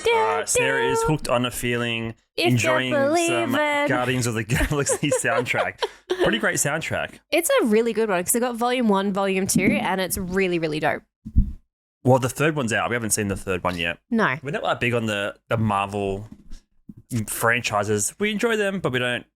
All right, Sarah is hooked on a feeling, enjoying some Guardians of the Galaxy soundtrack. Pretty great soundtrack. It's a really good one because they got Volume 1, Volume 2, and it's really, really dope. Well, the third one's out. We haven't seen the third one yet. No. We're not that big on the Marvel franchises. We enjoy them, but we don't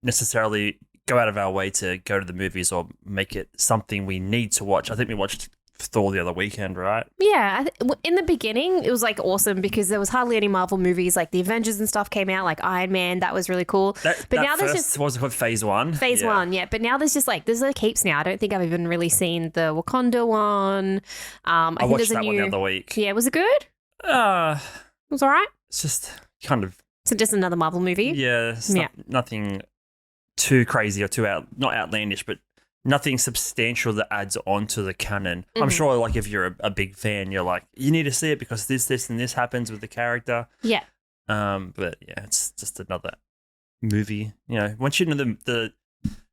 necessarily go out of our way to go to the movies or make it something we need to watch. I think we watched Thor the other weekend, right? Yeah. In the beginning, it was like awesome because there was hardly any Marvel movies. Like the Avengers and stuff came out, like Iron Man. That was really cool. But now there's just... What was it called? Phase 1? Phase 1, yeah. But now there's just like, there's like heaps now. I don't think I've even really seen the Wakanda one. I think watched that one the other week. Yeah, was it good? It was all right? It's just kind of... So just another Marvel movie? Yeah. Nothing too crazy or not outlandish, but nothing substantial that adds on to the canon. Mm-hmm. I'm sure, like, if you're a big fan, you're like, you need to see it because this, and this happens with the character. Yeah. But yeah, it's just another movie. You know, once you know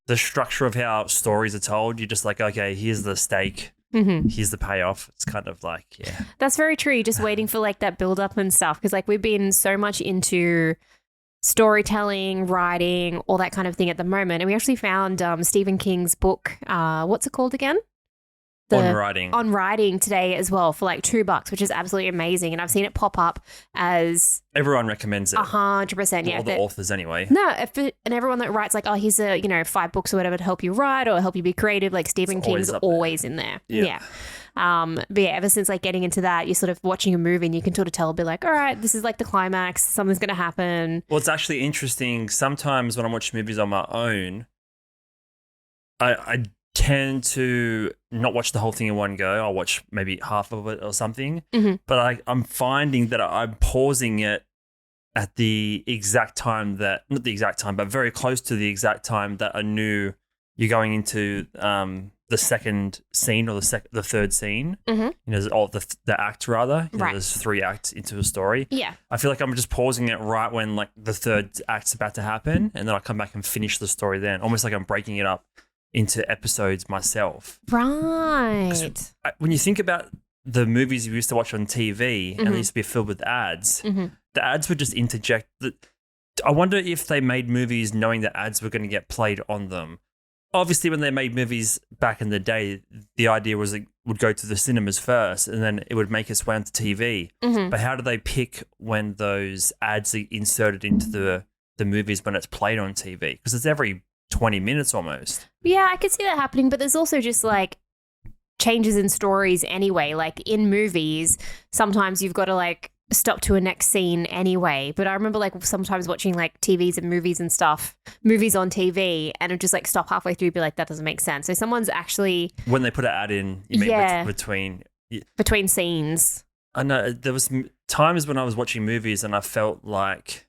the structure of how stories are told, you're just like, okay, here's the stake. Mm-hmm. Here's the payoff. It's kind of like, yeah. That's very true. You're just waiting for like that build up and stuff because like we've been so much into storytelling, writing, all that kind of thing at the moment. And we actually found Stephen King's book, what's it called again? On Writing. On Writing today as well for like $2, which is absolutely amazing. And I've seen it pop up as... Everyone recommends it. 100%, yeah. All the authors anyway. No, and everyone that writes like, oh, here's 5 books or whatever to help you write or help you be creative, like Stephen King's always in there. Yeah. But yeah, ever since like getting into that, you're sort of watching a movie and you can sort of tell, be like, all right, this is like the climax, something's going to happen. Well, it's actually interesting. Sometimes when I watch movies on my own, I tend to not watch the whole thing in one go. I'll watch maybe half of it or something. Mm-hmm. But I'm finding that I'm pausing it at the exact time that, not the exact time, but very close to the exact time that I knew you're going into the second scene or the third scene. Mm-hmm. You know, the act rather. You know, there's 3 acts into a story. Yeah. I feel like I'm just pausing it right when like the third act's about to happen, and then I come back and finish the story then, almost like I'm breaking it up into episodes myself. Right. When you think about the movies we used to watch on TV, mm-hmm. and they used to be filled with ads, mm-hmm. the ads would just interject. I wonder if they made movies knowing that ads were going to get played on them. Obviously, when they made movies back in the day, the idea was it would go to the cinemas first and then it would make its way onto TV. Mm-hmm. But how do they pick when those ads are inserted into the movies when it's played on TV? Because it's every 20 minutes almost. Yeah, I could see that happening, but there's also just like changes in stories anyway. Like in movies, sometimes you've got to like stop to a next scene anyway. But I remember like sometimes watching like TVs and movies and stuff, movies on TV, and it just like stop halfway through and be like, that doesn't make sense. So someone's actually... When they put an ad in, you mean between scenes. I know there was times when I was watching movies and I felt like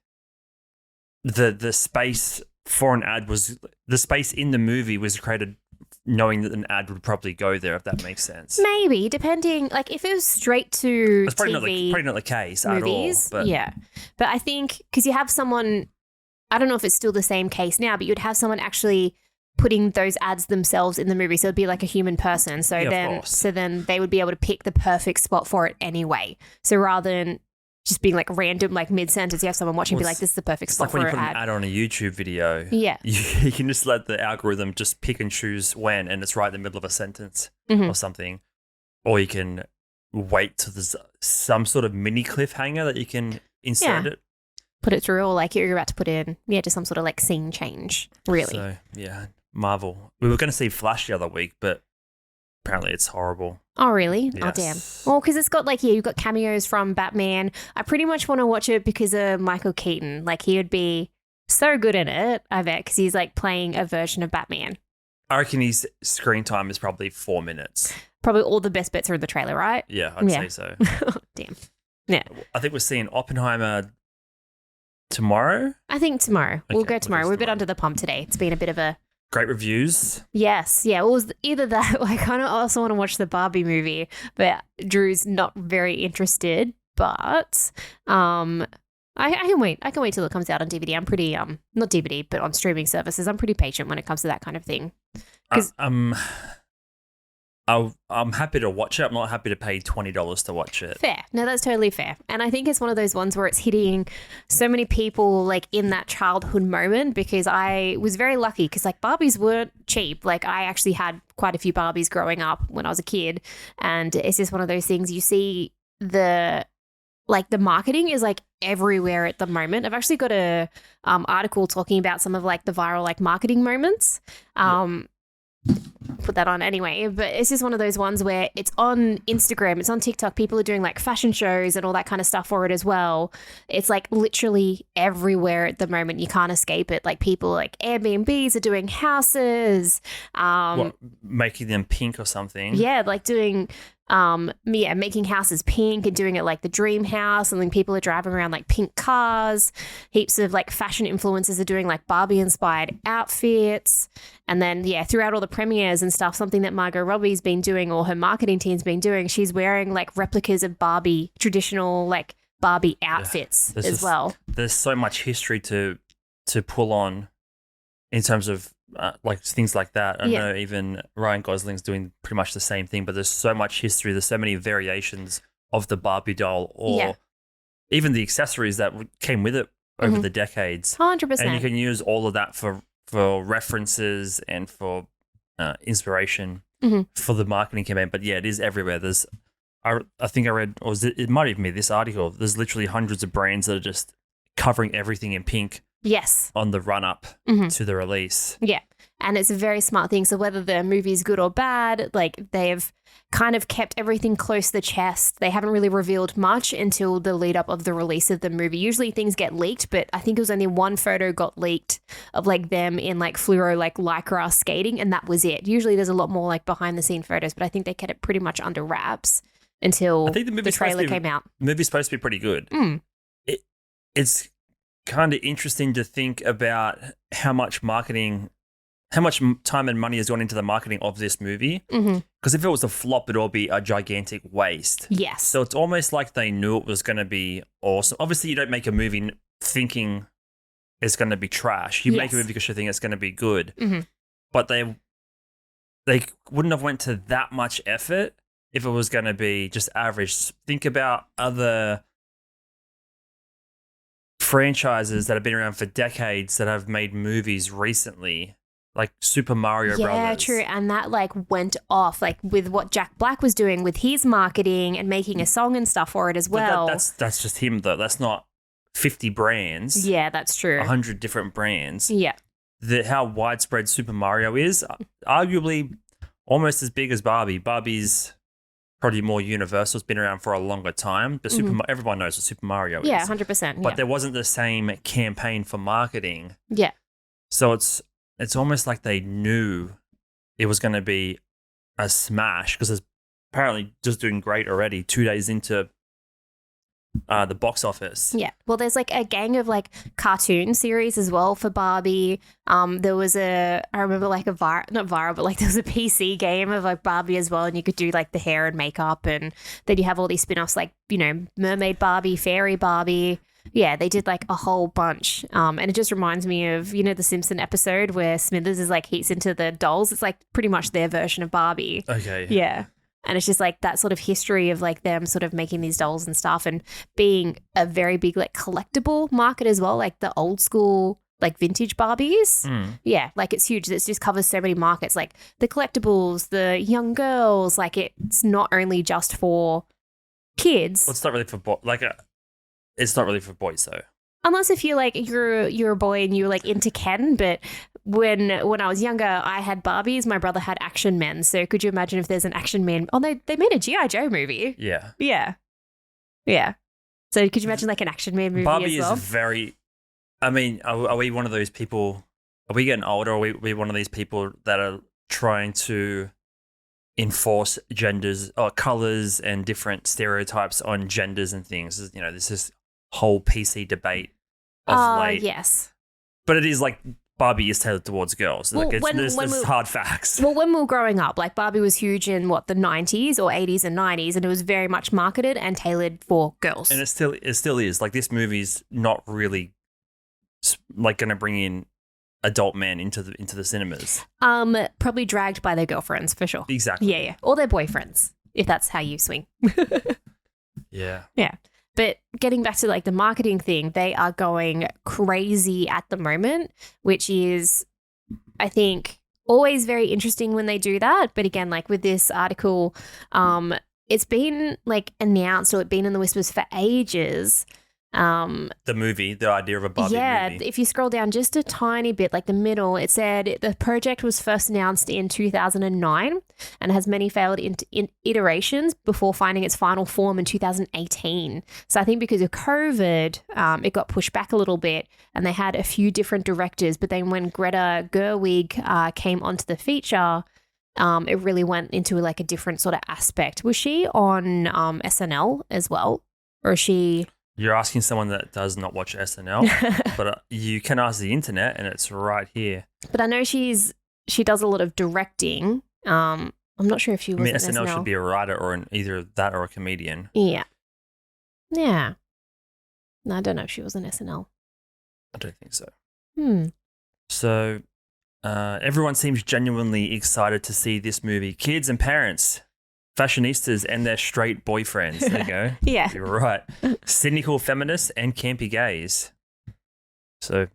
the space for an ad was... The space in the movie was created knowing that an ad would probably go there, if that makes sense. Maybe, depending, like if it was straight to it's probably TV not the case movies, at all. But. Yeah. But I think, because you have someone, I don't know if it's still the same case now, but you'd have someone actually putting those ads themselves in the movie. So it'd be like a human person. So then they would be able to pick the perfect spot for it anyway. So rather than just being like random, like mid-sentence, you have someone watching and be like, this is the perfect spot for an ad. It's like when you put an ad on a YouTube video. Yeah. You can just let the algorithm just pick and choose when, and it's right in the middle of a sentence or something. Or you can wait till there's some sort of mini cliffhanger that you can insert it. Put it through, or like you're about to put in, just some sort of like scene change, really. So, yeah, Marvel. We were going to see Flash the other week, but apparently it's horrible. Oh, really? Yes. Oh, damn. Well, because it's got like, you've got cameos from Batman. I pretty much want to watch it because of Michael Keaton. Like, he would be so good in it, I bet, because he's like playing a version of Batman. I reckon his screen time is probably 4 minutes. Probably all the best bits are in the trailer, right? Yeah, I'd say so. Damn. Yeah. I think we're seeing Oppenheimer tomorrow. I think tomorrow. Okay, we'll go tomorrow. We're a bit under the pump today. It's been a bit of a... Great reviews. Yes. Yeah. It was either that or I kind of also want to watch the Barbie movie, but Drew's not very interested. But I can wait. I can wait till it comes out on DVD. I'm pretty, not DVD, but on streaming services. I'm pretty patient when it comes to that kind of thing. I'm happy to watch it. I'm not happy to pay $20 to watch it. Fair. No, that's totally fair. And I think it's one of those ones where it's hitting so many people like in that childhood moment, because I was very lucky because like Barbies weren't cheap. Like I actually had quite a few Barbies growing up when I was a kid. And it's just one of those things you see the marketing is like everywhere at the moment. I've actually got a article talking about some of like the viral like marketing moments. Put that on anyway, but it's just one of those ones where it's on Instagram, it's on TikTok, people are doing like fashion shows and all that kind of stuff for it as well. It's like literally everywhere at the moment. You can't escape it. Like people like Airbnbs are doing houses, making them pink or something. Yeah, like doing making houses pink and doing it like the dream house, and then people are driving around like pink cars. Heaps of like fashion influencers are doing like Barbie inspired outfits. And then throughout all the premieres and stuff, something that Margot Robbie's been doing, or her marketing team's been doing, she's wearing like replicas of Barbie, traditional like Barbie outfits as well. There's so much history to pull on in terms of like things like that. I know even Ryan Gosling's doing pretty much the same thing, but there's so much history. There's so many variations of the Barbie doll, or even the accessories that came with it over the decades. 100%. And you can use all of that for references and for inspiration for the marketing campaign. But yeah, it is everywhere. I think I read, or it might even be this article, there's literally hundreds of brands that are just covering everything in pink. Yes. On the run up to the release. Yeah. And it's a very smart thing. So whether the movie is good or bad, like they've kind of kept everything close to the chest. They haven't really revealed much until the lead up of the release of the movie. Usually things get leaked, but I think it was only one photo got leaked of like them in like fluoro like lycra skating, and that was it. Usually there's a lot more like behind the scene photos, but I think they kept it pretty much under wraps until the trailer came out. The movie's supposed to be pretty good. It's kind of interesting to think about how much time and money has gone into the marketing of this movie. Because if it was a flop, it'd all be a gigantic waste. Yes. So it's almost like they knew it was going to be awesome. Obviously, you don't make a movie thinking it's going to be trash. You make a movie because you think it's going to be good. But they wouldn't have went to that much effort if it was going to be just average. Think about other franchises that have been around for decades that have made movies recently, like Super Mario Brothers. Yeah, true. And that like went off, like with what Jack Black was doing with his marketing and making a song and stuff for it as well. That's just him though. That's not 50 brands. Yeah, that's true. 100 different brands. Yeah. How widespread Super Mario is, arguably almost as big as Barbie. Barbie's probably more universal. It's been around for a longer time. But everyone knows what Super Mario is. Yeah, 100%. But there wasn't the same campaign for marketing. Yeah. So it's almost like they knew it was going to be a smash, because it's apparently just doing great already 2 days into the box office. Yeah. Well, there's like a gang of like cartoon series as well for Barbie. There was I remember like not viral, but like there was a PC game of like Barbie as well, and you could do like the hair and makeup, and then you have all these spin-offs like, Mermaid Barbie, Fairy Barbie. Yeah, they did like a whole bunch. And it just reminds me of, the Simpson episode where Smithers is like heats into the dolls. It's like pretty much their version of Barbie. Okay. Yeah. And it's just like that sort of history of like them sort of making these dolls and stuff, and being a very big like collectible market as well, like the old school like vintage Barbies. Yeah, like it's huge. It just covers so many markets, like the collectibles, the young girls. Like it's not only just for kids. Well, it's not really for it's not really for boys though. Unless if you're like you're a boy and you're like into Ken, but when I was younger, I had Barbies. My brother had Action Men. So could you imagine if there's an Action Man? Oh, they made a G.I. Joe movie. Yeah. Yeah. Yeah. So could you imagine like an Action Man movie Barbie as well? Is very. I mean, are we one of those people? Are we getting older? Or are we one of these people that are trying to enforce genders or colors and different stereotypes on genders and things? This is whole PC debate of late. Yes. But it is like Barbie is tailored towards girls. Well, like it's hard facts. Well, when we were growing up, like Barbie was huge in the 90s or 80s and 90s, and it was very much marketed and tailored for girls. And it still is. Like this movie's not really like going to bring in adult men into the cinemas. Probably dragged by their girlfriends for sure. Exactly. Yeah. Or their boyfriends, if that's how you swing. Yeah. Yeah. But getting back to like the marketing thing, they are going crazy at the moment, which is, I think, always very interesting when they do that. But again, like with this article, it's been like announced or it's been in the whispers for ages. The movie, the idea of a Barbie movie. Yeah, if you scroll down just a tiny bit, like the middle, it said the project was first announced in 2009 and has many failed iterations before finding its final form in 2018. So I think because of COVID, it got pushed back a little bit and they had a few different directors. But then when Greta Gerwig came onto the feature, it really went into like a different sort of aspect. Was she on SNL as well? Or is she... You're asking someone that does not watch SNL, but you can ask the internet and it's right here. But I know she does a lot of directing. I'm not sure if she was. I mean, SNL should be a writer or either that or a comedian. Yeah. Yeah. No, I don't know if she was an SNL. I don't think so. So, everyone seems genuinely excited to see this movie. Kids and parents. Fashionistas and their straight boyfriends. There you go. Yeah. You're right. Cynical feminists and campy gays. So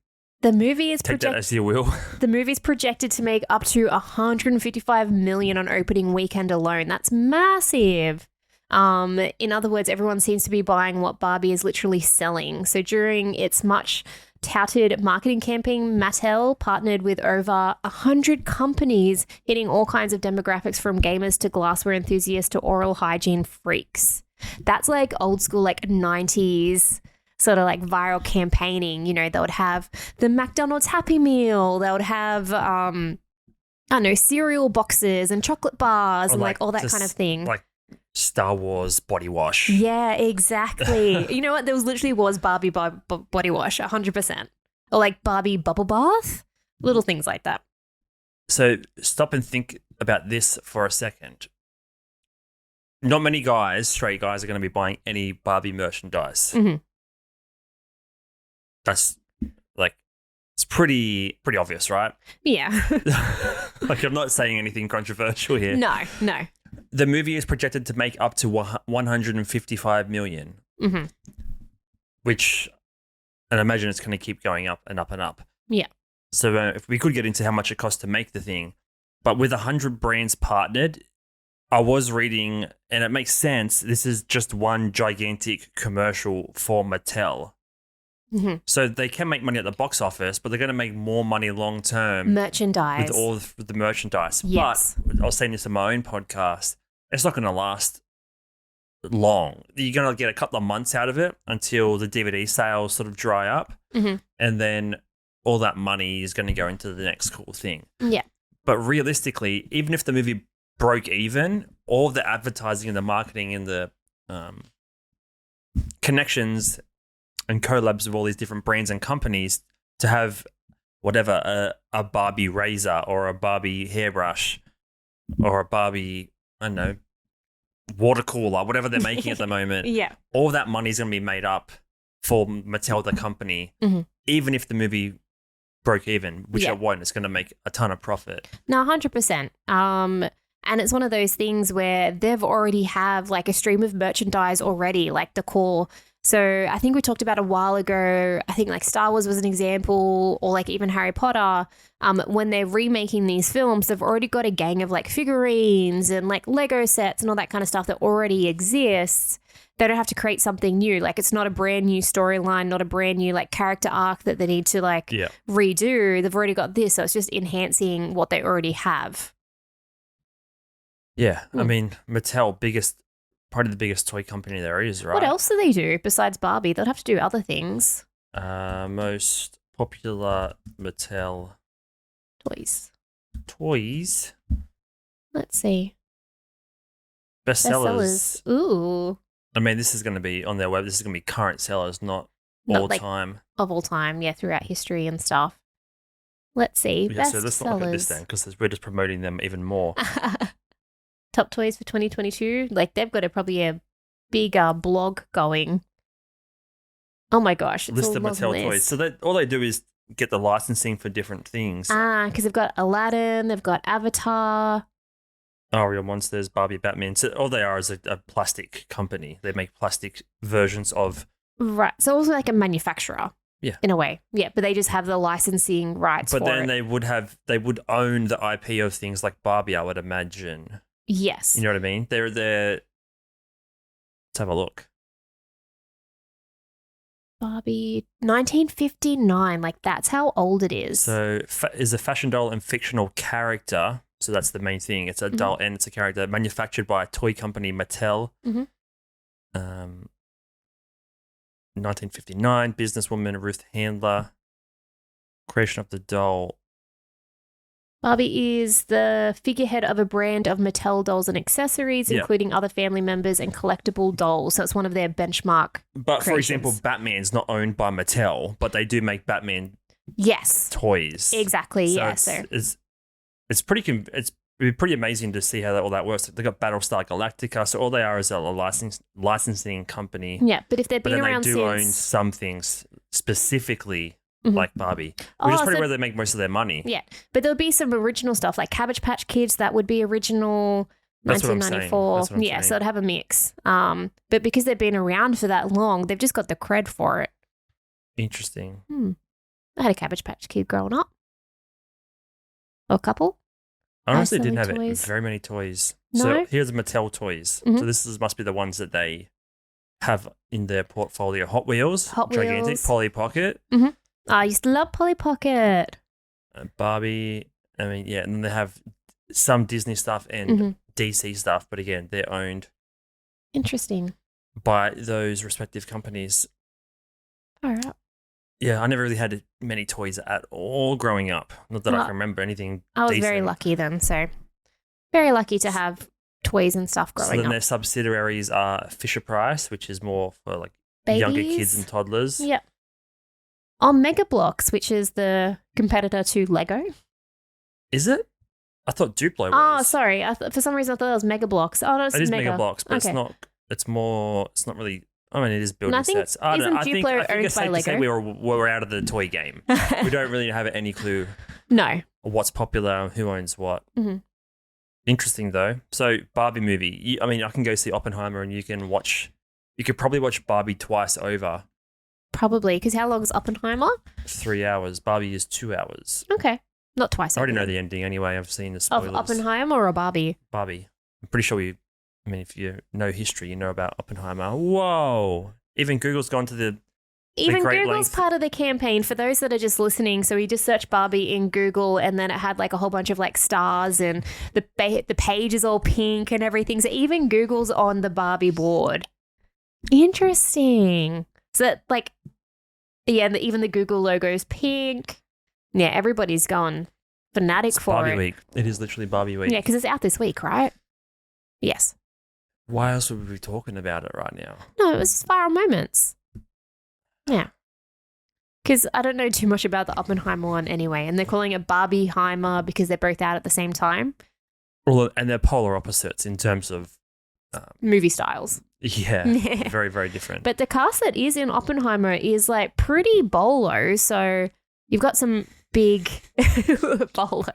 the movie is take that as you will. The movie's projected to make up to $155 million on opening weekend alone. That's massive. In other words, everyone seems to be buying what Barbie is literally selling. So during its much touted marketing campaign, Mattel partnered with over 100 companies, hitting all kinds of demographics from gamers to glassware enthusiasts to oral hygiene freaks. That's like old school, like 90s sort of like viral campaigning. You know, they would have the McDonald's Happy Meal. They would have, I don't know, cereal boxes and chocolate bars and like all that kind of thing. Like Star Wars body wash. Yeah, exactly. You know what? There was Barbie body wash, 100%. Or like Barbie bubble bath. Little things like that. So stop and think about this for a second. Not many guys, straight guys, are going to be buying any Barbie merchandise. Mm-hmm. That's like, it's pretty obvious, right? Yeah. Like, I'm not saying anything controversial here. No. The movie is projected to make up to $155 million, which, and I imagine it's going to keep going up and up and up. Yeah. So if we could get into how much it costs to make the thing, but with 100 brands partnered, I was reading, and it makes sense, this is just one gigantic commercial for Mattel. Mm-hmm. So they can make money at the box office, but they're going to make more money long term. Merchandise. With all the merchandise. Yes. But I was saying this in my own podcast, it's not going to last long. You're going to get a couple of months out of it until the DVD sales sort of dry up. Mm-hmm. And then all that money is going to go into the next cool thing. Yeah. But realistically, even if the movie broke even, all the advertising and the marketing and the connections and collabs with all these different brands and companies to have whatever, a Barbie razor or a Barbie hairbrush or a Barbie, I don't know, water cooler, whatever they're making at the moment. Yeah. All that money is going to be made up for Mattel, the company, even if the movie broke even, which it won't. It's going to make a ton of profit. No, 100%. And it's one of those things where they've already have like a stream of merchandise already, like the core. So I think we talked about a while ago, I think like Star Wars was an example, or like even Harry Potter. When they're remaking these films, they've already got a gang of like figurines and like Lego sets and all that kind of stuff that already exists. They don't have to create something new. Like it's not a brand new storyline, not a brand new like character arc that they need to like redo. They've already got this. So it's just enhancing what they already have. Yeah. I mean, Mattel, probably the biggest toy company there is, right? What else do they do besides Barbie? They'll have to do other things. Most popular Mattel toys. Let's see. Bestsellers. Ooh. I mean, this is going to be on their web. This is going to be current sellers, not all like, time. Of all time, yeah, throughout history and stuff. Let's see. Yeah, so let's not look at this then, because we're just promoting them even more. Top toys for 2022. Like they've got probably a bigger blog going. Oh my gosh. It's list of Mattel toys. So all they do is get the licensing for different things. Because they've got Aladdin, they've got Avatar. Real Monsters, Barbie, Batman. So all they are is a plastic company. They make plastic versions of... Right. So also like a manufacturer. Yeah. In a way. Yeah, but they just have the licensing rights for it. But then they would own the IP of things like Barbie, I would imagine. Yes. You know what I mean? Let's have a look. Barbie, 1959. Like, that's how old it is. So is a fashion doll and fictional character. So that's the main thing. It's a doll and it's a character manufactured by a toy company, Mattel. 1959, businesswoman Ruth Handler. Creation of the doll. Barbie is the figurehead of a brand of Mattel dolls and accessories, including other family members and collectible dolls. So it's one of their benchmark But creations. For example, Batman's not owned by Mattel, but they do make Batman toys. Exactly, so it's pretty it'd be pretty amazing to see how all that works. They've got Battlestar Galactica, so all they are is a licensing company. Yeah, but if they've been around they do own some things specifically like Barbie, which is probably where they make most of their money. Yeah, but there'll be some original stuff like Cabbage Patch Kids that would be original 1994. That's what I'm saying. So it'd have a mix. But because they've been around for that long, they've just got the cred for it. Interesting. I had a Cabbage Patch Kid growing up. Or a couple. I honestly didn't have very many toys. No? So here's Mattel toys. So this must be the ones that they have in their portfolio. Hot Wheels, gigantic, Polly Pocket. I used to love Polly Pocket. Barbie. I mean, yeah, and then they have some Disney stuff and DC stuff, but again, they're owned. Interesting. By those respective companies. All right. Yeah, I never really had many toys at all growing up. Not that I can remember anything I was decent. very lucky then, so very lucky to have toys and stuff growing up. So then their subsidiaries are Fisher-Price, which is more for like Babies. Younger kids and toddlers. Yep. On Mega Bloks, which is the competitor to Lego. Is it? I thought Duplo was. Oh, sorry. For some reason I thought it was Mega Bloks. Oh, no, it's It is Mega. Mega Bloks, but it's not. It's more. It's not really. I mean, it is building sets. I don't know. I think it's safe to say we're out of the toy game. We don't really have any clue. No. What's popular, who owns what. Interesting though. So Barbie movie. I mean, I can go see Oppenheimer, and you can watch. You could probably watch Barbie twice over. Probably, because how long is Oppenheimer? 3 hours. Barbie is 2 hours. Okay. Not twice. I already know the ending anyway. I've seen the spoilers. Of Oppenheimer or a Barbie? Barbie. I'm pretty sure if you know history, you know about Oppenheimer. Whoa. Even Google's gone to the Even great Google's length. part of the campaign. For those that are just listening, so we just searched Barbie in Google and then it had like a whole bunch of like stars and the page is all pink and everything. So even Google's on the Barbie board. Interesting. So that like, yeah, and even the Google logo's pink. Yeah, everybody's gone fanatic for Barbie it. week. It is literally Barbie week. Yeah, because it's out this week, right? Yes. Why else would we be talking about it right now? No, it was just viral moments. Yeah. Because I don't know too much about the Oppenheimer one anyway, and they're calling it Barbieheimer because they're both out at the same time. Well, and they're polar opposites in terms of movie styles. Yeah, very, very different. But the cast that is in Oppenheimer is like pretty bolo, so you've got some big bolo.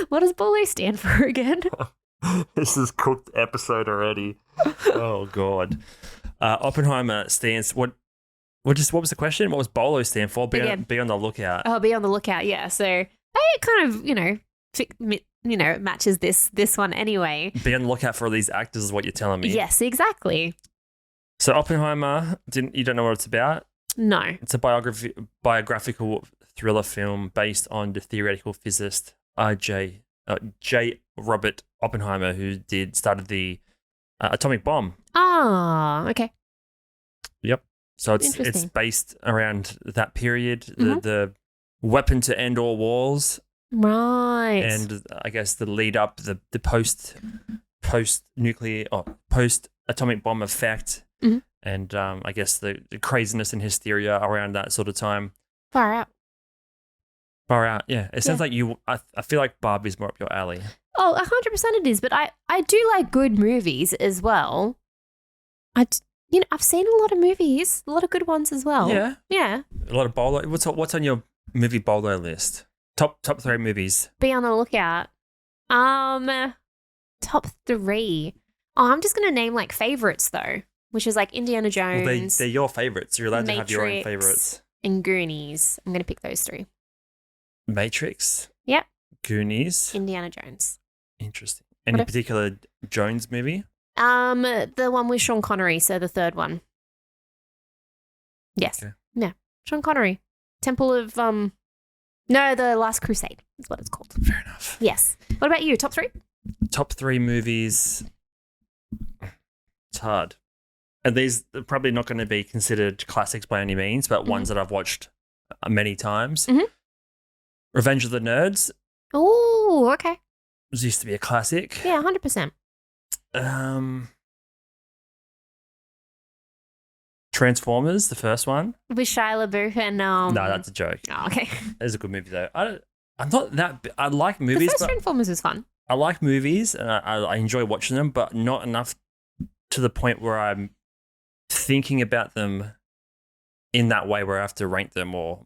What does bolo stand for again? This is cooked episode already. Oh God. Oppenheimer stands what was the question? What was BOLO stand for? Be on the lookout. Oh, be on the lookout. Yeah. So it kind of matches this one anyway. Be on the lookout for all these actors is what you're telling me. Yes, exactly. So Oppenheimer, you don't know what it's about? No. It's a biographical thriller film based on the theoretical physicist J. Robert Oppenheimer, who started the atomic bomb. Ah, okay. Yep. So it's based around that period, the weapon to end all wars. Right. And I guess the lead up, the post nuclear or post atomic bomb effect, and I guess the craziness and hysteria around that sort of time. Far out. Yeah. It sounds like you. I feel like Barbie's more up your alley. Oh, 100% it is. But I do like good movies as well. I've seen a lot of movies, a lot of good ones as well. Yeah. Yeah. A lot of bolo. What's on your movie bolo list? Top 3 movies. Be on the lookout. Top 3. Oh, I'm just gonna name like favorites though, which is like Indiana Jones. Well, they're your favorites. You're allowed Matrix, to have your own favorites. And Goonies. I'm gonna pick those 3. Matrix. Yep. Goonies. Indiana Jones. Interesting. Any particular Jones movie? The one with Sean Connery, so the 3rd one. Yes. Okay. Yeah. Sean Connery. Temple of no, The Last Crusade is what it's called. Fair enough. Yes. What about you? Top 3? Top 3 movies. It's hard. And these are probably not going to be considered classics by any means, but ones that I've watched many times. Mm-hmm. Revenge of the Nerds. Oh, okay. It used to be a classic. Yeah, 100%. Transformers, the first one. With Shia LaBeouf and No, that's a joke. Oh, okay. It's a good movie though. I'm not that. I like movies. The first Transformers was fun. I like movies and I enjoy watching them, but not enough to the point where I'm thinking about them in that way where I have to rank them or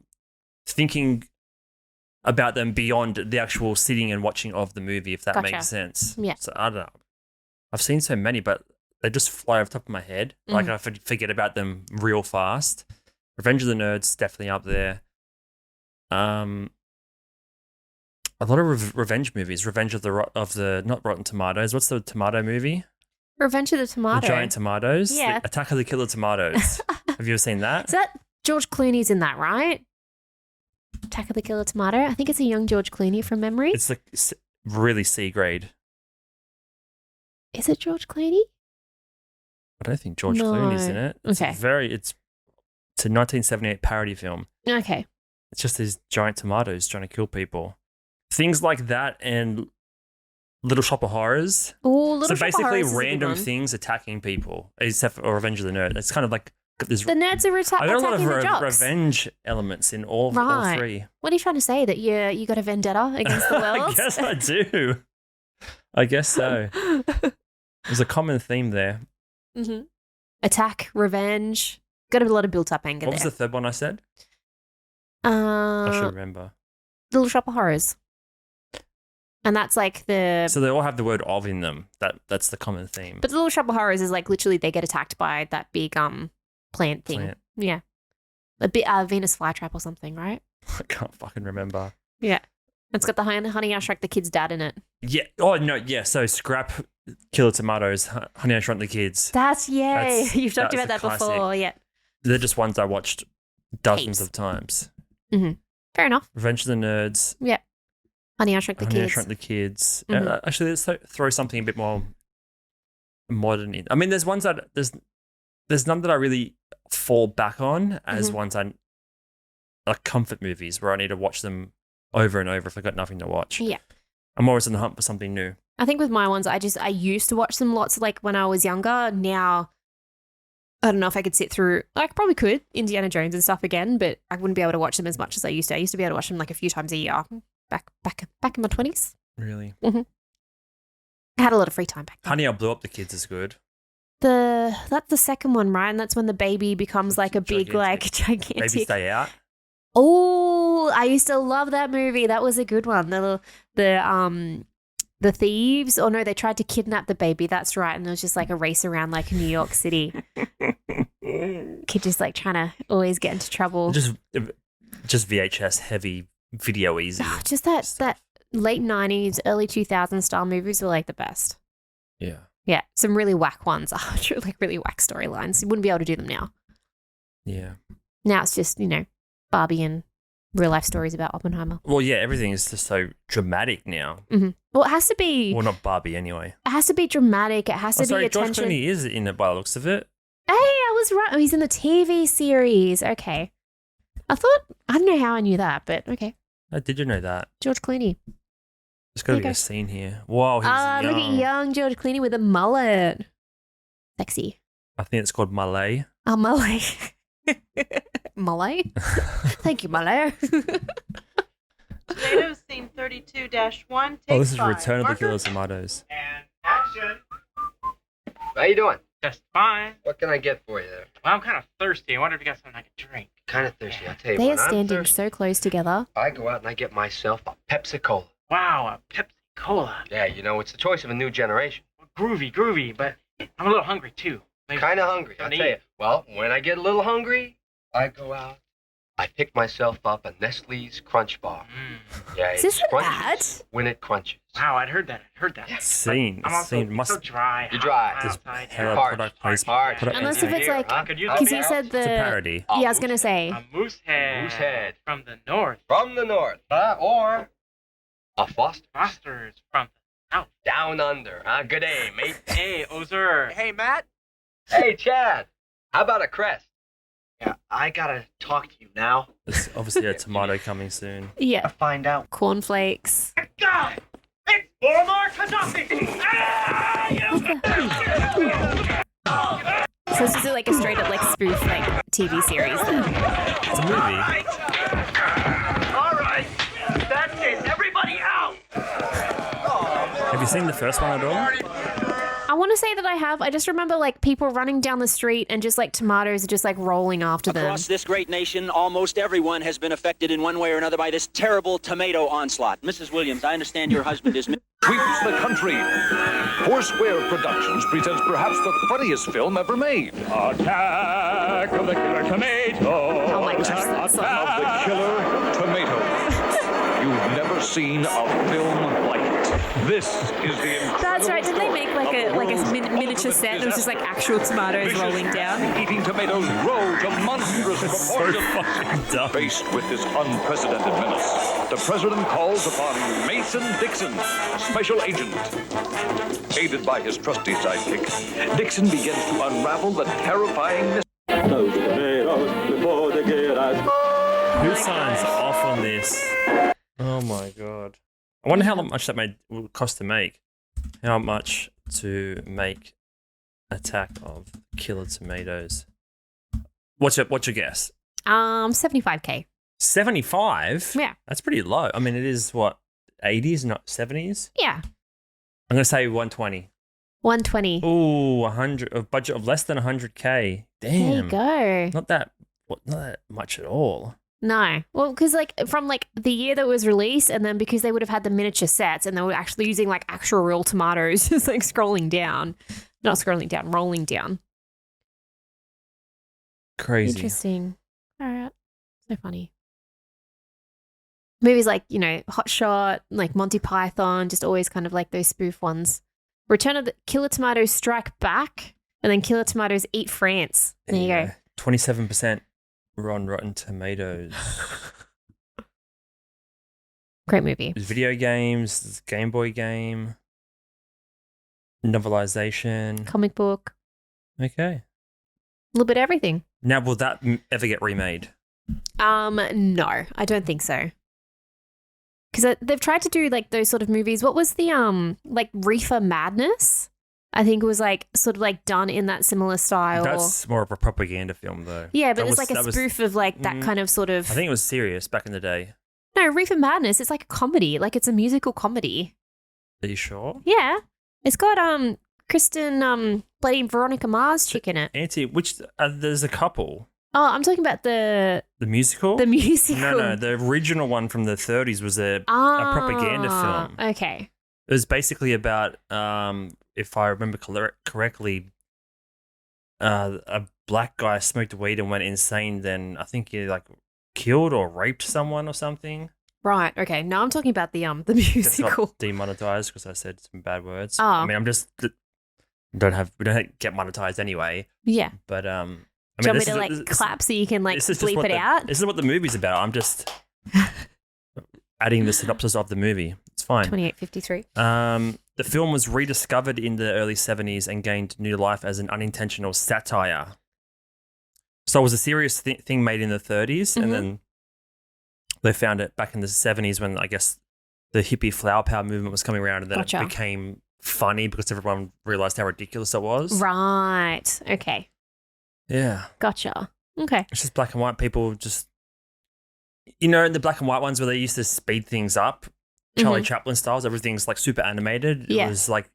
thinking about them beyond the actual sitting and watching of the movie, if that makes sense. Yeah. So I don't know. I've seen so many, but they just fly off the top of my head. Like I forget about them real fast. Revenge of the Nerds, definitely up there. A lot of revenge movies. Revenge of the not Rotten Tomatoes. What's the tomato movie? Revenge of the Tomato. The giant tomatoes. Yeah. The Attack of the Killer Tomatoes. Have you ever seen that? Is that George Clooney's in that, right? Attack of the Killer Tomato. I think it's a young George Clooney from memory. It's like really C grade. Is it George Clooney? I don't think George Clooney's in it. It's okay. It's a 1978 parody film. Okay. It's just these giant tomatoes trying to kill people. Things like that and Little Shop of Horrors. Oh, Little Shop of Horrors. So basically random things attacking people, except for Revenge of the Nerd. It's kind of like this. The nerds are attacking the jocks. I got a lot of revenge elements in all 3. What are you trying to say? That you got a vendetta against the world? I guess I do. I guess so. There's a common theme there. Mm-hmm. Attack, revenge. Got a lot of built-up anger What was the third one I said? I should remember. Little Shop of Horrors. And that's like the... So they all have the word of in them. That's the common theme. But the Little Shop of Horrors is like literally they get attacked by that big plant thing. Yeah. A bit Venus flytrap or something, right? I can't fucking remember. Yeah. It's got the Honey, I Shrunk the Kid's dad in it. Yeah. Oh, no. Yeah. So scrap Killer Tomatoes, Honey, I Shrunk the Kids. You've talked about that before. Yeah. They're just ones I watched dozens of times. Mm-hmm. Fair enough. Revenge of the Nerds. Yeah. Honey, I Shrunk the Kids. Honey, I Shrunk the Kids. Actually, let's throw something a bit more modern in. I mean, there's ones that there's none that I really fall back on as ones like comfort movies where I need to watch them over and over if I've got nothing to watch. Yeah. I'm always on the hunt for something new. I think with my ones, I used to watch them lots like when I was younger. Now, I don't know if I could sit through, I probably could, Indiana Jones and stuff again, but I wouldn't be able to watch them as much as I used to. I used to be able to watch them like a few times a year back in my 20s. Really? Mm-hmm. I had a lot of free time back then. Honey, I Blew Up the Kids is good. That's the second one, right? And that's when the baby becomes like a big, like gigantic. Babies Day Out. Oh, I used to love that movie. That was a good one. The thieves, or no, they tried to kidnap the baby. That's right. And it was just like a race around like New York City. Kid just like trying to always get into trouble. Just VHS heavy video easy. Oh, just that late 90s, early 2000s style movies were like the best. Yeah. Yeah. Some really whack ones. Like really whack storylines. You wouldn't be able to do them now. Yeah. Now it's just, Barbie and real life stories about Oppenheimer. Well, yeah, everything is just so dramatic now. Mm-hmm. Well, it has to be. Well, not Barbie anyway. It has to be dramatic. It has to be attention. George Clooney is in it by the looks of it. Hey, I was right. Oh, he's in the TV series. Okay. I don't know how I knew that, but okay. Did you know that? George Clooney. There's got to be a scene here. Whoa, he's young. Look at young George Clooney with a mullet. Sexy. I think it's called Malay. Oh, Malay. Malay? Thank you, Malay. Tomatoes scene 32-1. This is Return of the Killer Tomatoes. And action. How you doing? Just fine. What can I get for you there? Well, I'm kind of thirsty. I wonder if you got something I can drink. Kind of thirsty, I'll tell you They what. are standing so close together. I go out and I get myself a Pepsi-Cola. Wow, a Pepsi-Cola. Yeah, you know, it's the choice of a new generation. Well, groovy, but I'm a little hungry, too. Kind of hungry, I'll tell you. Well, when I get a little hungry, I go out. I pick myself up a Nestle's Crunch Bar. Yeah, Is this an ad? When it crunches. Wow, I'd heard that. Yeah. Scene. I'm also Must so dry. You're dry. Outside. Hard. Unless if it's like, because you said the... It's a parody. Yeah, I was going to say. A moose head. From the north. From the north. Or a Foster. Foster's from the south. Down under. Good day, mate. Hey, Ozer. Hey, Matt. Hey, Chad. How about a crest? Yeah, I gotta talk to you now. There's obviously a tomato coming soon. Yeah. Find out. Cornflakes. God! It's Muammar Gaddafi! So this is like a straight up like spoof like TV series then. It's a movie. All right, that's it. Everybody out! Have you seen the first one at all? I want to say that I have. I just remember like people running down the street and just like tomatoes are just like rolling after them. Across this great nation, almost everyone has been affected in one way or another by this terrible tomato onslaught. Mrs. Williams, I understand your husband is... Sweeps the country. Foursquare Productions presents perhaps the funniest film ever made. Attack of the Killer Tomato. Oh my gosh, that's so Attack of the Killer Tomato. You've never seen a film like it. This is the incredible... That's right. Did they make like a miniature set and it was just like actual tomatoes rolling down? Eating tomatoes grow to monstrous So proportions. fucking dumb. Faced with this unprecedented menace, the president calls upon Mason Dixon, special agent. Aided by his trusty sidekick, Dixon begins to unravel the terrifying mystery. Those tomatoes before they get us. Who signs off on this? Oh my god. I wonder how much that will cost to make. How much to make Attack of Killer Tomatoes? What's your guess? 75K. 75? Yeah. That's pretty low. I mean, it is what, 80s, not 70s? Yeah. I'm going to say 120. 120. Ooh, a budget of less than 100K. There you Damn. go. Not that much at all. No. Well, because like from like the year that it was released and then because they would have had the miniature sets and they were actually using like actual real tomatoes, just like rolling down. Crazy. Interesting. All right. So funny. Movies like, Hot Shot, like Monty Python, just always kind of like those spoof ones. Return of the Killer Tomatoes Strike Back and then Killer Tomatoes Eat France. There you go. 27% on Rotten Tomatoes. Great movie. There's video games, there's Game Boy game, novelization. Comic book. Okay. A little bit of everything. Now, will that ever get remade? No, I don't think so. Because they've tried to do like those sort of movies. What was the like Reefer Madness? I think it was like sort of like done in that similar style. That's more of a propaganda film, though. Yeah, but it's like a spoof of like that kind of sort of. I think it was serious back in the day. No, Reefer Madness. It's like a comedy. Like it's a musical comedy. Are you sure? Yeah, it's got Kristen bloody Veronica Mars chick in it. Auntie, which there's a couple. Oh, I'm talking about the musical. The musical. No, the original one from the 30s was a propaganda film. Okay. It was basically about, if I remember correctly, a black guy smoked weed and went insane. Then I think he like killed or raped someone or something. Right. Okay. No, I'm talking about the That's musical. not demonetized because I said some bad words. Oh. I mean, we don't get monetized anyway. Yeah. But Do you want me to like clap so you can like bleep it out? This is what the movie's about. I'm just adding the synopsis of the movie. It's fine. 2853. The film was rediscovered in the early 70s and gained new life as an unintentional satire. So it was a serious thing made in the 30s, and then they found it back in the 70s when I guess the hippie flower power movement was coming around, and then it became funny because everyone realized how ridiculous it was. Right. Okay. Yeah. Gotcha. Okay. It's just black and white people just, the black and white ones where they used to speed things up, Charlie Chaplin styles, everything's like super animated. It was like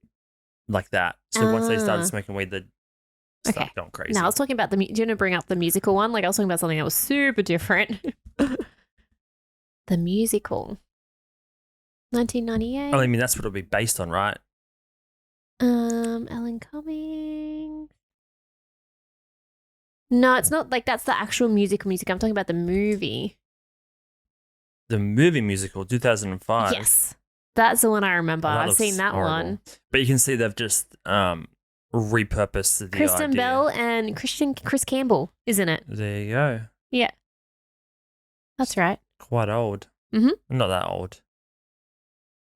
that. So once they started smoking weed, start going crazy. No, I was talking about do you want to bring up the musical one? Like I was talking about something that was super different. The musical. 1998. I mean, that's what it'll be based on, right? Ellen Cummings. No, it's not like that's the actual music. I'm talking about the movie. The movie musical, 2005. Yes. That's the one I remember. I've seen that horrible. one. But you can see they've just repurposed the Kristen idea. Bell and Chris Campbell, isn't it? There you go. Yeah. That's right. Quite old. Mm-hmm. Not that old.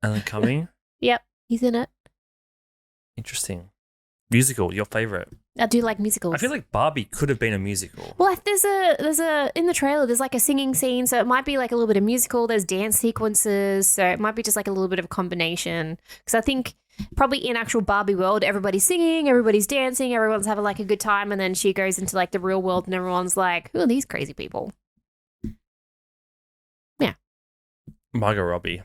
Alan Cumming. Yep, he's in it. Interesting. Musical, your favorite? I do like musicals. I feel like Barbie could have been a musical. Well, there's a in the trailer. There's like a singing scene, so it might be like a little bit of musical. There's dance sequences, so it might be just like a little bit of a combination. Because I think probably in actual Barbie world, everybody's singing, everybody's dancing, everyone's having like a good time, and then she goes into like the real world, and everyone's like, "Who are these crazy people?" Yeah, Margot Robbie.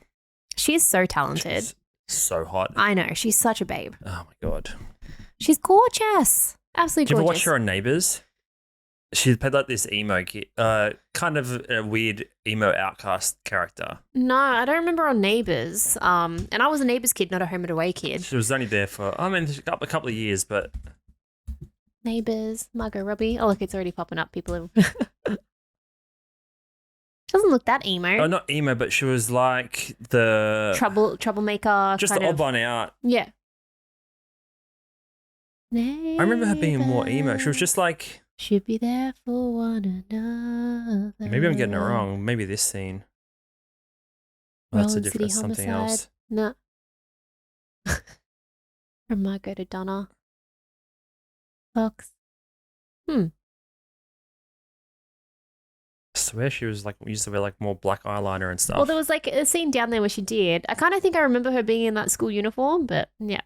she is so talented. She's so hot. I know, she's such a babe. Oh my god. She's gorgeous, absolutely Did you ever gorgeous. watch her on Neighbours? She played like this emo kid, kind of a weird emo outcast character. No, I don't remember on Neighbours. And I was a Neighbours kid, not a Home and Away kid. She was only there for, a couple of years, but Neighbours, Margot Robbie. Oh, look, it's already popping up. People are... Doesn't look that emo. oh, not emo, but she was like the Troublemaker. just the kind odd of... one out. Yeah. I remember her being more emo. She was just like, should be there for one another. maybe I'm getting it wrong. Maybe this scene. Oh, that's a Rowan different City something Homicide. else. No. From Margot to Donna. Fox. I swear she was like used to wear like more black eyeliner and stuff. Well, there was like a scene down there where she did. I kind of think I remember her being in that school uniform, but yeah.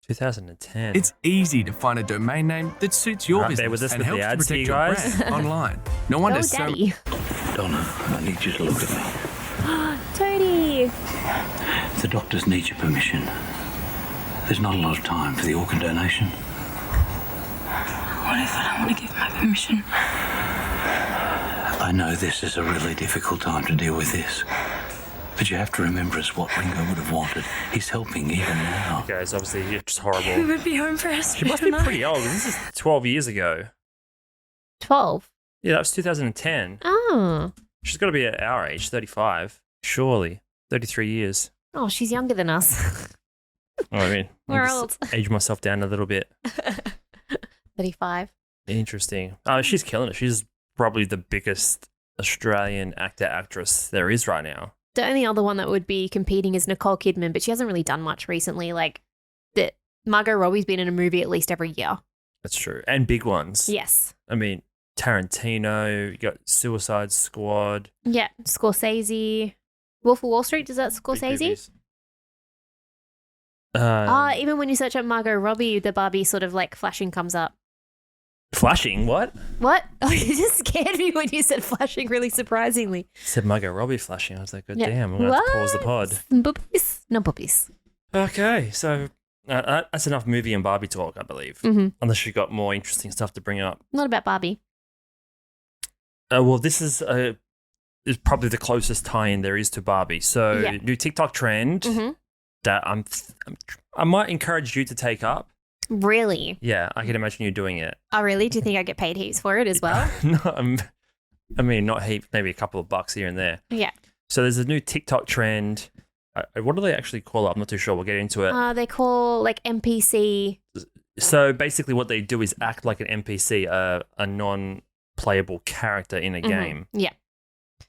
2010. It's easy to find a domain name that suits your Right, bear with business us and with the helps ads protect here, your guys. brand online. No wonder Oh, Daddy. Donna, I need you to look at me. Tony. The doctors need your permission. There's not a lot of time for the organ donation. What if I don't want to give my permission? I know this is a really difficult time to deal with this. But you have to remember it's what Ringo would have wanted. He's helping even now. Okay, so obviously it's Who horrible. would be home for a She must be special pretty old. This is 12 years ago. 12. Yeah, that was 2010. Oh. She's got to be at our age, 35. Surely. 33 years. Oh, she's younger than us. Oh, I mean, We're I'll old. just age myself down a little bit. 35. Interesting. Oh, she's killing it. She's probably the biggest Australian actress there is right now. The only other one that would be competing is Nicole Kidman, but she hasn't really done much recently. Like, Margot Robbie's been in a movie at least every year. That's true. And big ones. Yes. I mean, Tarantino, you got Suicide Squad. Yeah. Scorsese. Wolf of Wall Street, is that big Scorsese? movies. Even when you search up Margot Robbie, the Barbie sort of like flashing comes up. Flashing? What? What? Oh, you just scared me when you said flashing really surprisingly. Said Margot Robbie flashing. I was like, God Yeah. damn, I'm going to have to pause the pod. Boobies? No puppies. Okay, so that's enough movie and Barbie talk, I believe. Mm-hmm. Unless you've got more interesting stuff to bring up. Not about Barbie. Well, this is probably the closest tie-in there is to Barbie. So, Yeah. new TikTok trend that I might encourage you to take up. Really? Yeah, I can imagine you doing it. Oh, really? Do you think I get paid heaps for it as well? No, I mean, not heap, maybe a couple of bucks here and there. Yeah. So there's a new TikTok trend. What do they actually call it? I'm not too sure. We'll get into it. They call like NPC. So basically what they do is act like an NPC, a non-playable character in a game. Yeah.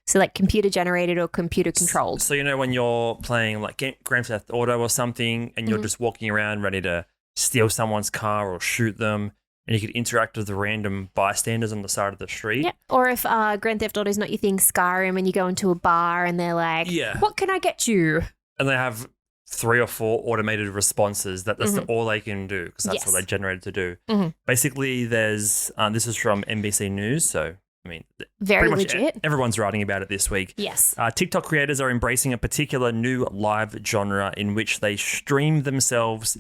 So like computer generated or computer controlled. So, you know, when you're playing like Grand Theft Auto or something and you're just walking around ready to steal someone's car or shoot them, and you could interact with the random bystanders on the side of the street. Yeah. Or if Grand Theft Auto is not your thing, Skyrim, and you go into a bar and they're like, Yeah. what can I get you? And they have 3 or 4 automated responses. That's all they can do because that's what Yes. they generated to do. Basically, there's this is from NBC News, so I mean, Very pretty much legit. everyone's writing about it this week. Yes. TikTok creators are embracing a particular new live genre in which they stream themselves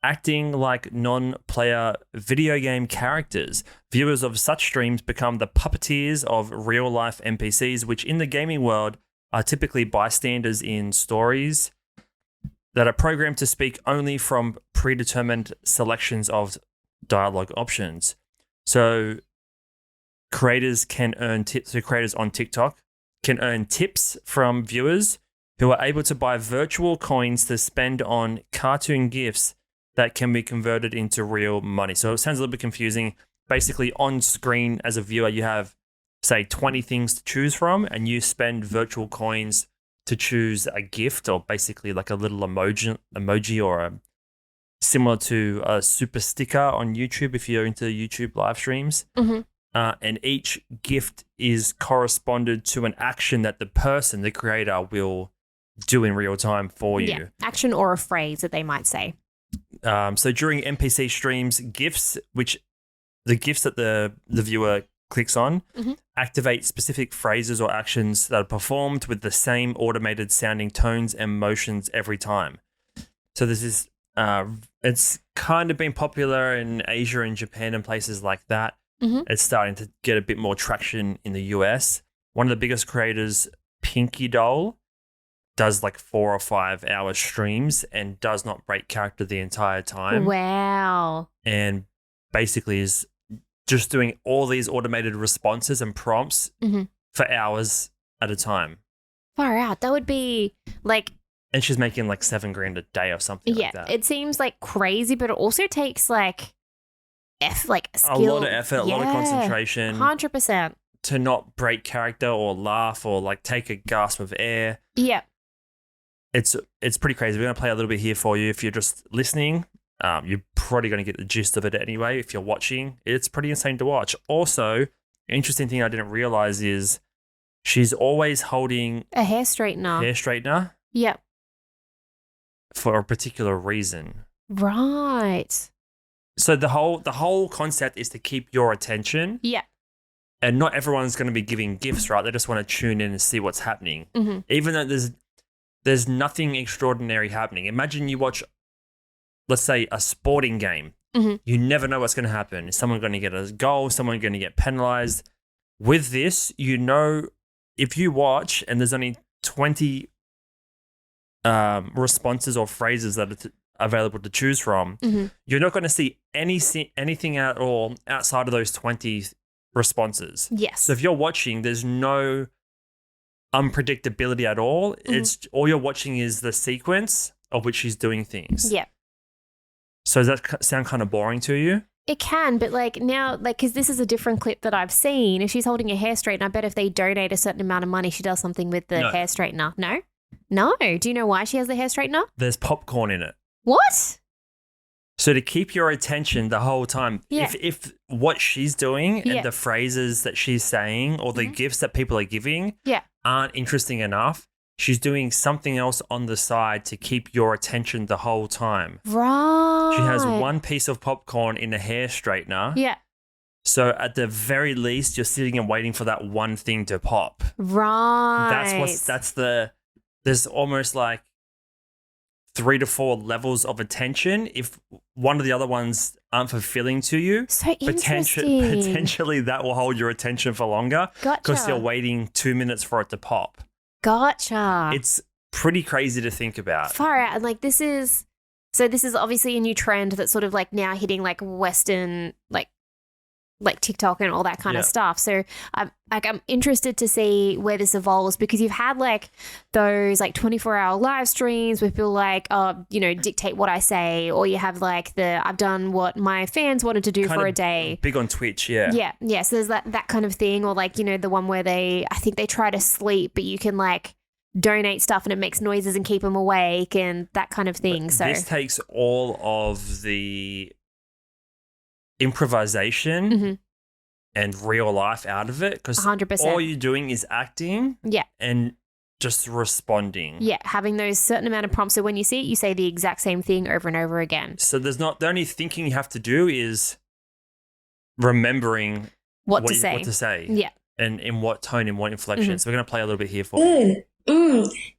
acting like non-player video game characters. Viewers of such streams become the puppeteers of real-life NPCs, which in the gaming world are typically bystanders in stories that are programmed to speak only from predetermined selections of dialogue options. So creators can earn tips. So creators on TikTok can earn tips from viewers who are able to buy virtual coins to spend on cartoon gifts that can be converted into real money. So it sounds a little bit confusing. Basically, on screen as a viewer, you have, say, 20 things to choose from, and you spend virtual coins to choose a gift, or basically like a little emoji or a, similar to a super sticker on YouTube if you're into YouTube live streams. Mm-hmm. And each gift is corresponded to an action that the person, the creator, will do in real time for you. Yeah, action or a phrase that they might say. So during NPC streams, the gifts that the viewer clicks on activate specific phrases or actions that are performed with the same automated sounding tones and motions every time. So this is it's kind of been popular in Asia and Japan and places like that. It's starting to get a bit more traction in the US. One of the biggest creators, Pinky Doll, does like 4 or 5 hour streams and does not break character the entire time. Wow. And basically is just doing all these automated responses and prompts for hours at a time. Far out. That would be like... And she's making like $7,000 a day or something like that. Yeah, it seems like crazy, but it also takes like skill. A lot of effort, a lot of concentration. 100%. To not break character or laugh or like take a gasp of air. Yeah. It's pretty crazy. We're going to play a little bit here for you. If you're just listening, you're probably going to get the gist of it anyway. If you're watching, it's pretty insane to watch. Also, interesting thing I didn't realize is she's always holding a hair straightener. Yep. For a particular reason. Right. So the whole concept is to keep your attention. Yeah. And not everyone's going to be giving gifts, right? They just want to tune in and see what's happening. Even though there's nothing extraordinary happening. Imagine you watch, let's say, a sporting game. You never know what's going to happen. Is someone going to get a goal? Someone going to get penalized? With this, you know, if you watch and there's only 20 responses or phrases that are available to choose from, you're not going to see anything at all outside of those 20 responses. Yes. So if you're watching, there's no unpredictability at all. It's all you're watching is the sequence of which she's doing things. Yeah. So does that sound kind of boring to you? It can, but like now, like, because this is a different clip that I've seen. If she's holding a hair straightener, I bet if they donate a certain amount of money, she does something with the hair straightener. No? No. Do you know why she has the hair straightener? There's popcorn in it. What? So to keep your attention the whole time, if what she's doing and the phrases that she's saying or the gifts that people are giving aren't interesting enough, she's doing something else on the side to keep your attention the whole time. Right. She has one piece of popcorn in a hair straightener. Yeah. So at the very least, you're sitting and waiting for that one thing to pop. Right. There's almost like 3 to 4 levels of attention. If one of the other ones aren't fulfilling to you, so interesting. Potentially that will hold your attention for longer. Gotcha. Because you're waiting 2 minutes for it to pop. Gotcha. It's pretty crazy to think about. Far out. And like this is obviously a new trend that's sort of like now hitting like Western like TikTok and all that kind of stuff. So I'm interested to see where this evolves, because you've had like those like 24-hour live streams where people like, dictate what I say, or you have like I've done what my fans wanted to do kind for a day. Big on Twitch, yeah. Yeah. Yeah. So there's that kind of thing, or like, the one where I think they try to sleep, but you can like donate stuff and it makes noises and keep them awake and that kind of thing. But so this takes all of the improvisation and real life out of it, because 100%. all you're doing is acting and just responding. Yeah, having those certain amount of prompts. So when you see it, you say the exact same thing over and over again. So there's not, the only thinking you have to do is remembering what to say. Yeah. And in what tone, in what inflection. So we're going to play a little bit here for you.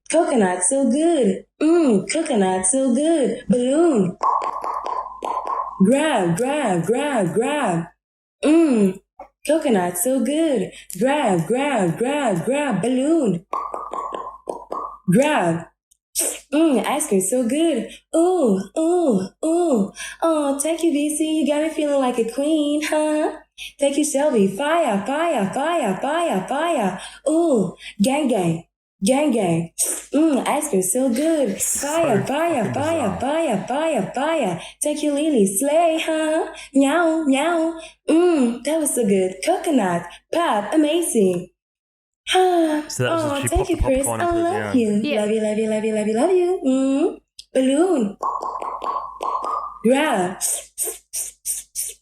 Coconut so good. Coconut so good. Balloon. Grab, grab, grab, grab. Mmm, coconut, so good. Grab, grab, grab, grab. Balloon. Grab. Ice cream, so good. Ooh, ooh, ooh. Oh, thank you, VC. You got me feeling like a queen, huh? Thank you, Shelby. Fire, fire, fire, fire, fire. Ooh, gang, gang. Gang, gang. Ice cream, so good. Fire, fire, fire, fire, fire, fire. Thank you, Lily. Slay, huh? Meow, meow. That was so good. Coconut. Pop, amazing. So that was Oh, she thank popped you, the Chris. popcorn I and put it love down. you. Yeah. Love you, love you, love you, love you, love you. Balloon. Grab.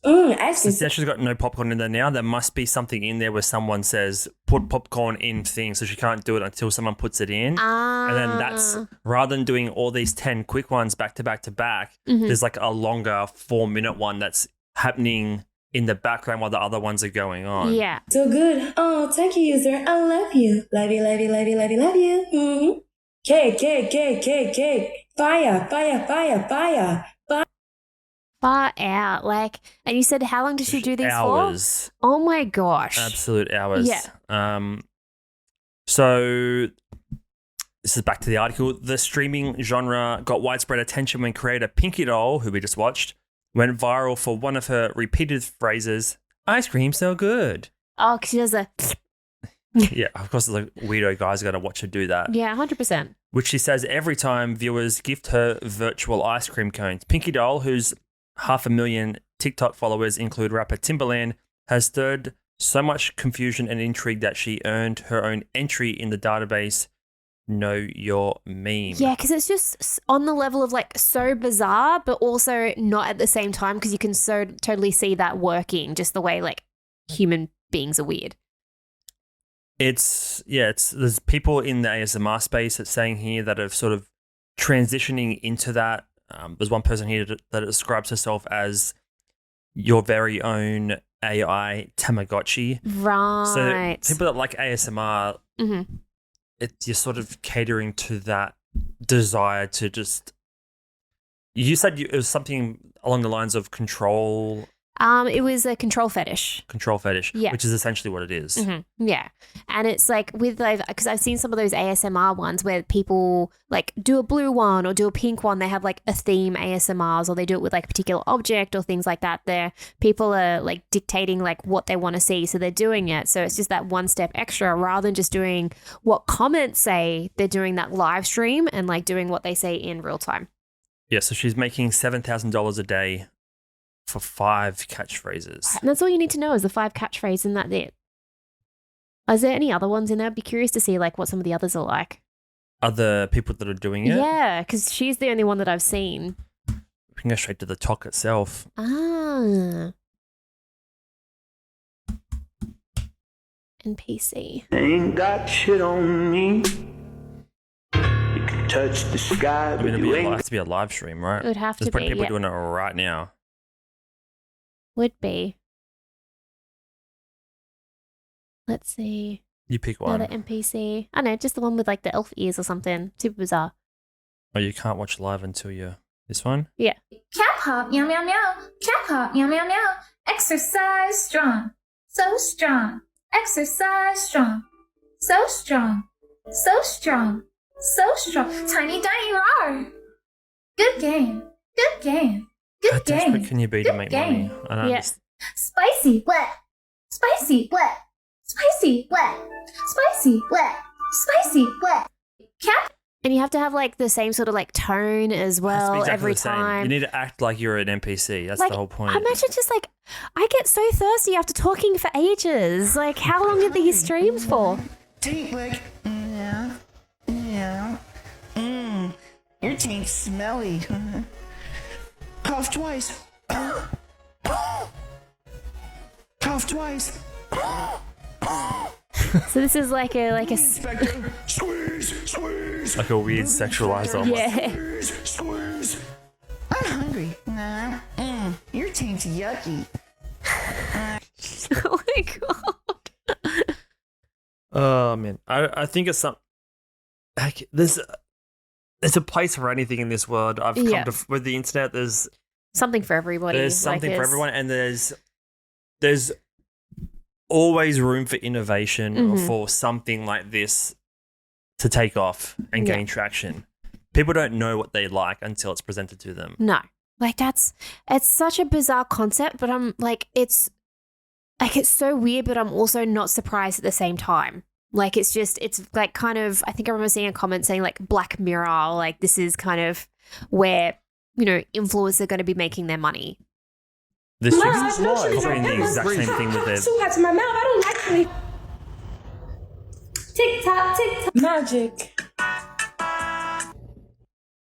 Ice So cream. now she's got no popcorn in there now. There must be something in there where someone says, put popcorn in thing. So she can't do it until someone puts it in. And then that's, rather than doing all these 10 quick ones back to back to back, there's like a longer 4-minute one that's happening in the background while the other ones are going on. Yeah. So good. Oh, thank you, user. I love you. Love you, love you, love you, love you, love you. Cake, cake, cake, cake, cake. Fire, fire, fire, fire. Far out. Like, and you said, how long did she do these Hours. for? Oh my gosh. Absolute hours. Yeah. So this is back to the article. The streaming genre got widespread attention when creator Pinky Doll, who we just watched, went viral for one of her repeated phrases, "Ice cream so good." Oh, because she does a... Yeah, of course, the weirdo guy's got to watch her do that. Yeah, 100%. Which she says every time viewers gift her virtual ice cream cones. Pinky Doll, whose 500,000 TikTok followers include rapper Timbaland, has stirred so much confusion and intrigue that she earned her own entry in the database Know Your Meme. Yeah, because it's just on the level of like so bizarre, but also not at the same time because you can so totally see that working just the way like human beings are weird. There's people in the ASMR space that's saying here that are sort of transitioning into that. There's one person here that describes herself as your very own AI Tamagotchi. Right. So people that like ASMR, you're sort of catering to that desire to just. You said it was something along the lines of control. It was a control fetish. Control fetish, Yeah. which is essentially what it is. Yeah. And it's like with those, because I've seen some of those ASMR ones where people like do a blue one or do a pink one. They have like a theme ASMRs or they do it with like a particular object or things like that. There, people are like dictating like what they want to see. So they're doing it. So it's just that one step extra rather than just doing what comments say. They're doing that live stream and like doing what they say in real time. Yeah. So she's making $7,000 a day for 5 catchphrases. And that's all you need to know is the 5 catchphrases and that's it. Is there any other ones in there? I'd be curious to see like what some of the others are like. Other people that are doing it? Yeah, because she's the only one that I've seen. We can go straight to the talk itself. Ah. NPC. Ain't got shit on me. You can touch the sky, I mean, but it you ain't. has to be a live stream, right? It would have There's to probably be, people yeah. doing it right now. Would be. Let's see. You pick one. Another NPC. I know, just the one with like the elf ears or something. Super bizarre. Oh, you can't watch live until you're this one? Yeah. Cat hop, meow meow meow. Cat hop, meow meow meow. Exercise strong, so strong. Exercise strong, so strong, so strong, so strong. Tiny tiny roar. Good game, good game, How good game. desperate can you be to Good make game. money? I don't Yes. Spicy wet, spicy wet, spicy wet, spicy wet, spicy wet. Cat. And you have to have like the same sort of like tone as It has to be well exactly every the same. time. You need to act like you're an NPC. That's like, the whole point. Imagine just like, I get so thirsty after talking for ages. Like, how long are these streams for? Taint like, yeah, yeah. Your taint's smelly. Cough twice. Cough twice. So this is like a Inspector, squeeze, squeeze. Like a weird sexualized almost. yeah. Squeeze, squeeze. I'm hungry. Nah. Your taint's yucky. Oh my god. Oh man, I think it's some. Like, there's a place for anything in this world. I've come Yeah. to with the internet. There's something for everybody. There's something for everyone, and there's always room for innovation for something like this to take off and gain traction. People don't know what they like until it's presented to them. No. Like it's such a bizarre concept, but I'm like, it's so weird, but I'm also not surprised at the same time. Like it's like kind of, I think I remember seeing a comment saying like Black Mirror, like this is kind of where, influencers are going to be making their money. This is copying the exact same thing with their... Too hot to my mouth. I don't like TikTok, TikTok. Magic.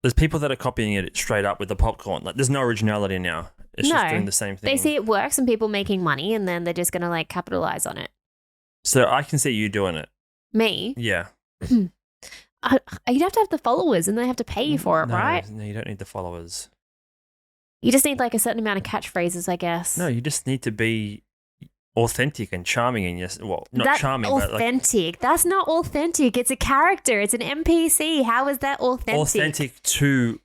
There's people that are copying it straight up with the popcorn. Like, there's no originality now. It's just doing the same thing. They see it works and people making money, and then they're just going to like capitalize on it. So I can see you doing it. Me? Yeah. You'd have to have the followers, and they have to pay you for it, right? No, you don't need the followers. You just need like a certain amount of catchphrases, I guess. No, you just need to be authentic and charming in your... Well, not That's charming, authentic. but... That's not authentic. It's a character. It's an NPC. How is that authentic? Authentic to...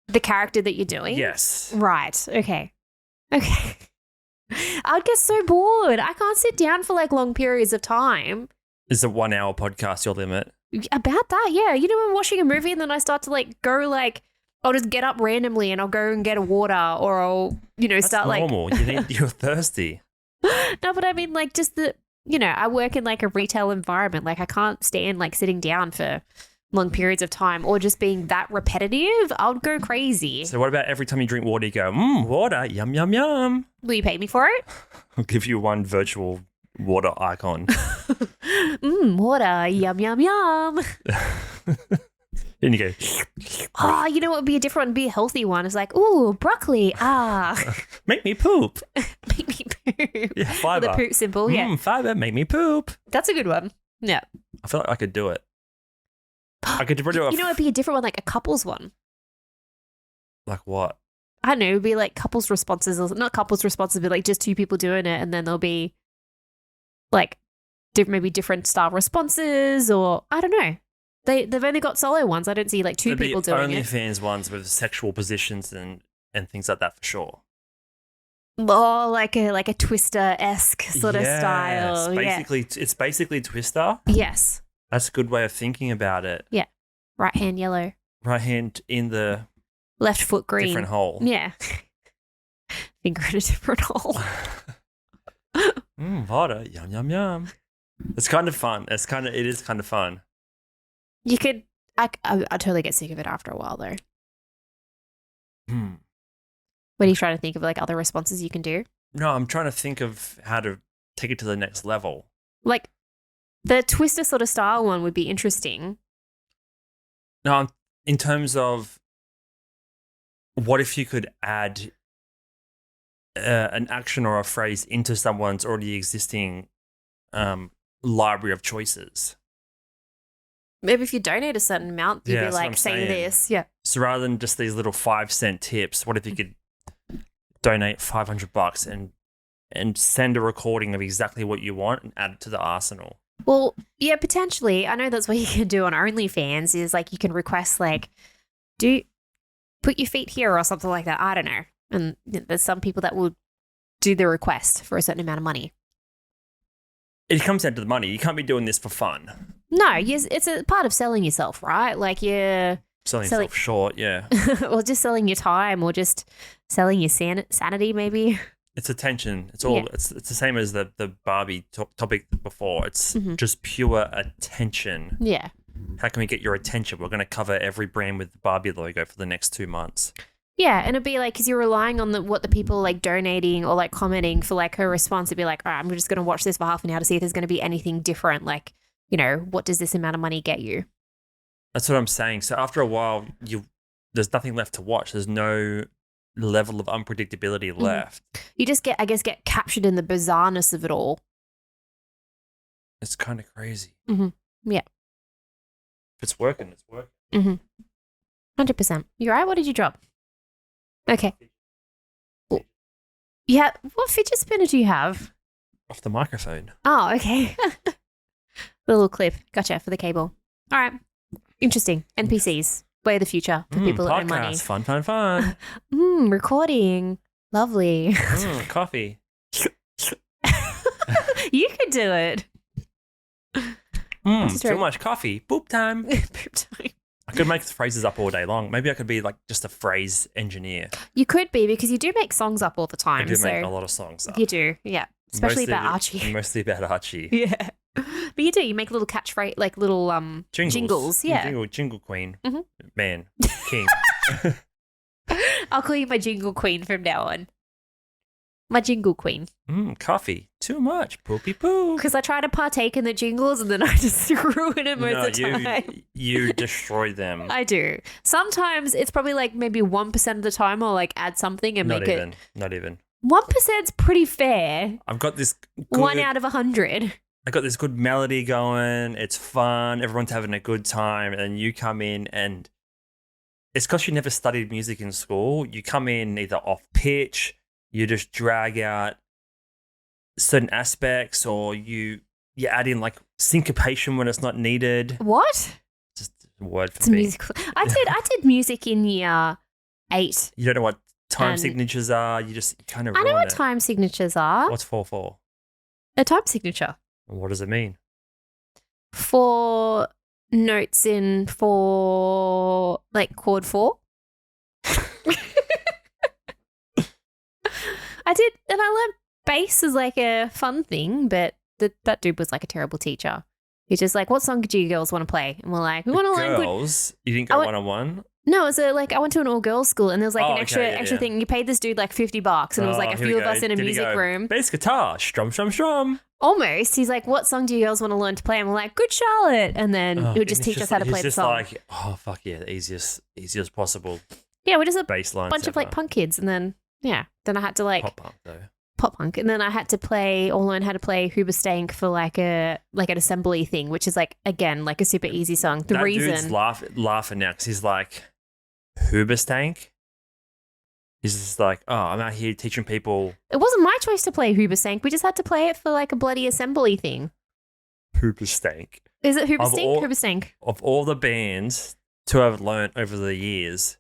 The character that you're doing? Yes. Right. Okay. I'd get so bored. I can't sit down for like long periods of time. Is a 1 hour podcast your limit? About that, yeah. When I'm watching a movie and then I start to like go like... I'll just get up randomly and I'll go and get a water, or I'll, start like... That's normal. You're thirsty. No, but I mean, like, just the, I work in like a retail environment. Like, I can't stand like sitting down for long periods of time or just being that repetitive. I would go crazy. So what about every time you drink water, you go, water, yum, yum, yum. Will you pay me for it? I'll give you one virtual water icon. Water, yum, yum, yum. Then you go. Oh, you know what would be a different one? Be a healthy one. It's like, ooh, broccoli. Make me poop. Make me poop. Yeah, fiber. The poop symbol, yeah. Fiber, make me poop. That's a good one. Yeah. I feel like I could do it. I could do it. It'd be a different one, like a couples one. Like what? I don't know. It'd be like couples responses, or not couples responses, but like just two people doing it, and then there'll be like maybe different style responses, or I don't know. They've only got solo ones. I don't see like two people doing it. OnlyFans ones with sexual positions and things like that for sure. Oh, like a Twister-esque sort of style. It's basically Twister. Yes. That's a good way of thinking about it. Yeah. Right hand yellow. Right hand in the left foot green. Different hole. Yeah. Finger in a different hole. Water, yum yum yum. It's kind of fun. It is kind of fun. You could, I totally get sick of it after a while though. When you try to think of like other responses you can do? No, I'm trying to think of how to take it to the next level. Like the Twister sort of style one would be interesting. No, in terms of what if you could add an action or a phrase into someone's already existing library of choices? Maybe if you donate a certain amount, you'd be like, say this. Yeah. So rather than just these little 5-cent tips, what if you could donate $500 and send a recording of exactly what you want and add it to the arsenal? Well, yeah, potentially. I know that's what you can do on OnlyFans is like you can request like, put your feet here or something like that. I don't know. And there's some people that will do the request for a certain amount of money. It comes down to the money. You can't be doing this for fun. No, it's a part of selling yourself, right? Like you're selling yourself short, yeah. Or just selling your time, or just selling your sanity, maybe. It's attention. It's all. Yeah. It's the same as the Barbie topic before. It's just pure attention. Yeah. How can we get your attention? We're going to cover every brand with the Barbie logo for the next 2 months. Yeah, and it'd be like, because you're relying on what the people like donating or like commenting for like her response. It'd be like, all right, I'm just going to watch this for half an hour to see if there's going to be anything different. Like, what does this amount of money get you? That's what I'm saying. So after a while, there's nothing left to watch. There's no level of unpredictability left. You just get captured in the bizarreness of it all. It's kind of crazy. Yeah. If it's working, it's working. 100%. You all right? What did you drop? Okay. Yeah. What fidget spinner do you have? Off the microphone. Oh, okay. The little clip. Gotcha, for the cable. All right. Interesting. NPCs. way of the future for people that earn money. Fun, fun, fun. Recording. Lovely. Coffee. You could do it. Too much coffee. Boop time. Boop time. I could make phrases up all day long. Maybe I could be like just a phrase engineer. You could be, because you do make songs up all the time. I do make a lot of songs up. You do, yeah. Especially about Archie. Mostly about Archie. Yeah. But you do. You make little catchphrase, like little jingles. Yeah. Jingle queen. Man. King. I'll call you my jingle queen from now on. My jingle queen. Coffee. Too much. Poopy poo. Because I try to partake in the jingles and then I just ruin it most of the time. You destroy them. I do. Sometimes it's probably like maybe 1% of the time I'll like add something and make it. Not even. 1%'s pretty fair. I've got this good, 1 out of 100. I got this good melody going. It's fun. Everyone's having a good time. And you come in and it's because you never studied music in school. You come in either off pitch, you just drag out certain aspects, or you add in like syncopation when it's not needed. What? Just a word for it's me. Musical. I did music in year 8. You don't know what time signatures are. You just kind of I know what it. time signatures are. What's 4/4? A time signature. What does it mean? 4 notes in 4, like chord 4. I did, and I learned bass as like a fun thing, but that dude was like a terrible teacher. He's just like, what song do you girls want to play? And we're like, we want to learn girls. You didn't go one-on-one? No, it was like I went to an all-girls school, and there was like an extra thing. You paid this dude like $50, and it was like a few of us in a music room. Bass guitar, strum, strum, strum. Almost. He's like, what song do you girls want to learn to play? And we're like, Good Charlotte. And then he would just teach us how to play the song. He's just like, oh, fuck yeah, the easiest possible. Yeah, we're just a baseline bunch of like punk kids. And then, then I had to like... Pop punk, though. Pop punk. And then I had to learn how to play Hoobastank for like an assembly thing, which is like, again, like a super easy song. The reason... Dude's laughing now because he's like, Hoobastank? He's just like, oh, I'm out here teaching people. It wasn't my choice to play Hoobastank. We just had to play it for like a bloody assembly thing. Hoobastank. Is it Hoobastank? Hoobastank. Of all the bands to have learned over the years,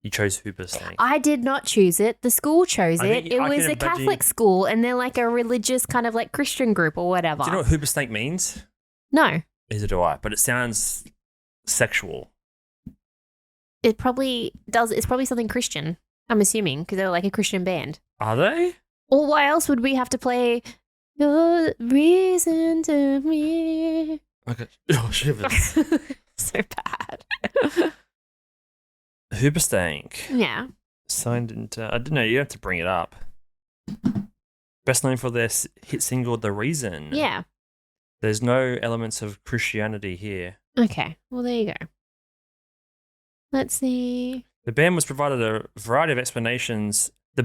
you chose Hoobastank. I did not choose it. The school chose it. It was a Catholic school, and they're like a religious kind of like Christian group or whatever. Do you know what Hoobastank means? No. Neither do I, but it sounds sexual. It probably does. It's probably something Christian. I'm assuming, because they're like a Christian band. Are they? Or why else would we have to play Your Reason to Me? Okay. Oh, shivers. So bad. Hoobastank. Yeah. Signed into... I don't know, you have to bring it up. Best known for their hit single, The Reason. Yeah. There's no elements of Christianity here. Okay. Well, there you go. Let's see... The band has provided a variety of explanations for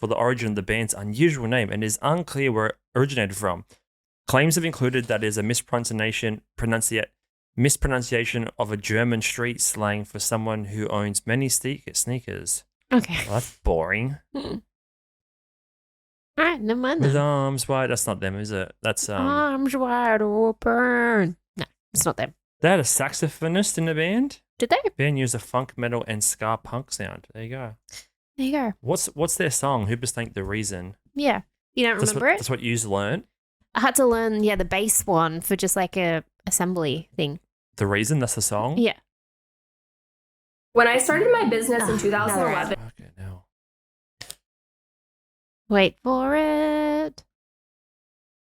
the origin of the band's unusual name, and it is unclear where it originated from. Claims have included that it is a mispronunciation of a German street slang for someone who owns many sneakers. Okay. Well, that's boring. All right, never mind. With arms wide. That's not them, is it? That's arms wide open. No, it's not them. They had a saxophonist in the band. Did they? The band used a funk, metal, and ska punk sound. There you go. There you go. What's their song? Hoobastank, The Reason. Yeah. You don't remember it? That's what you learned? I had to learn, the bass one for just like a assembly thing. The Reason? That's the song? Yeah. When I started my business in 2011. Okay, now. Wait for it.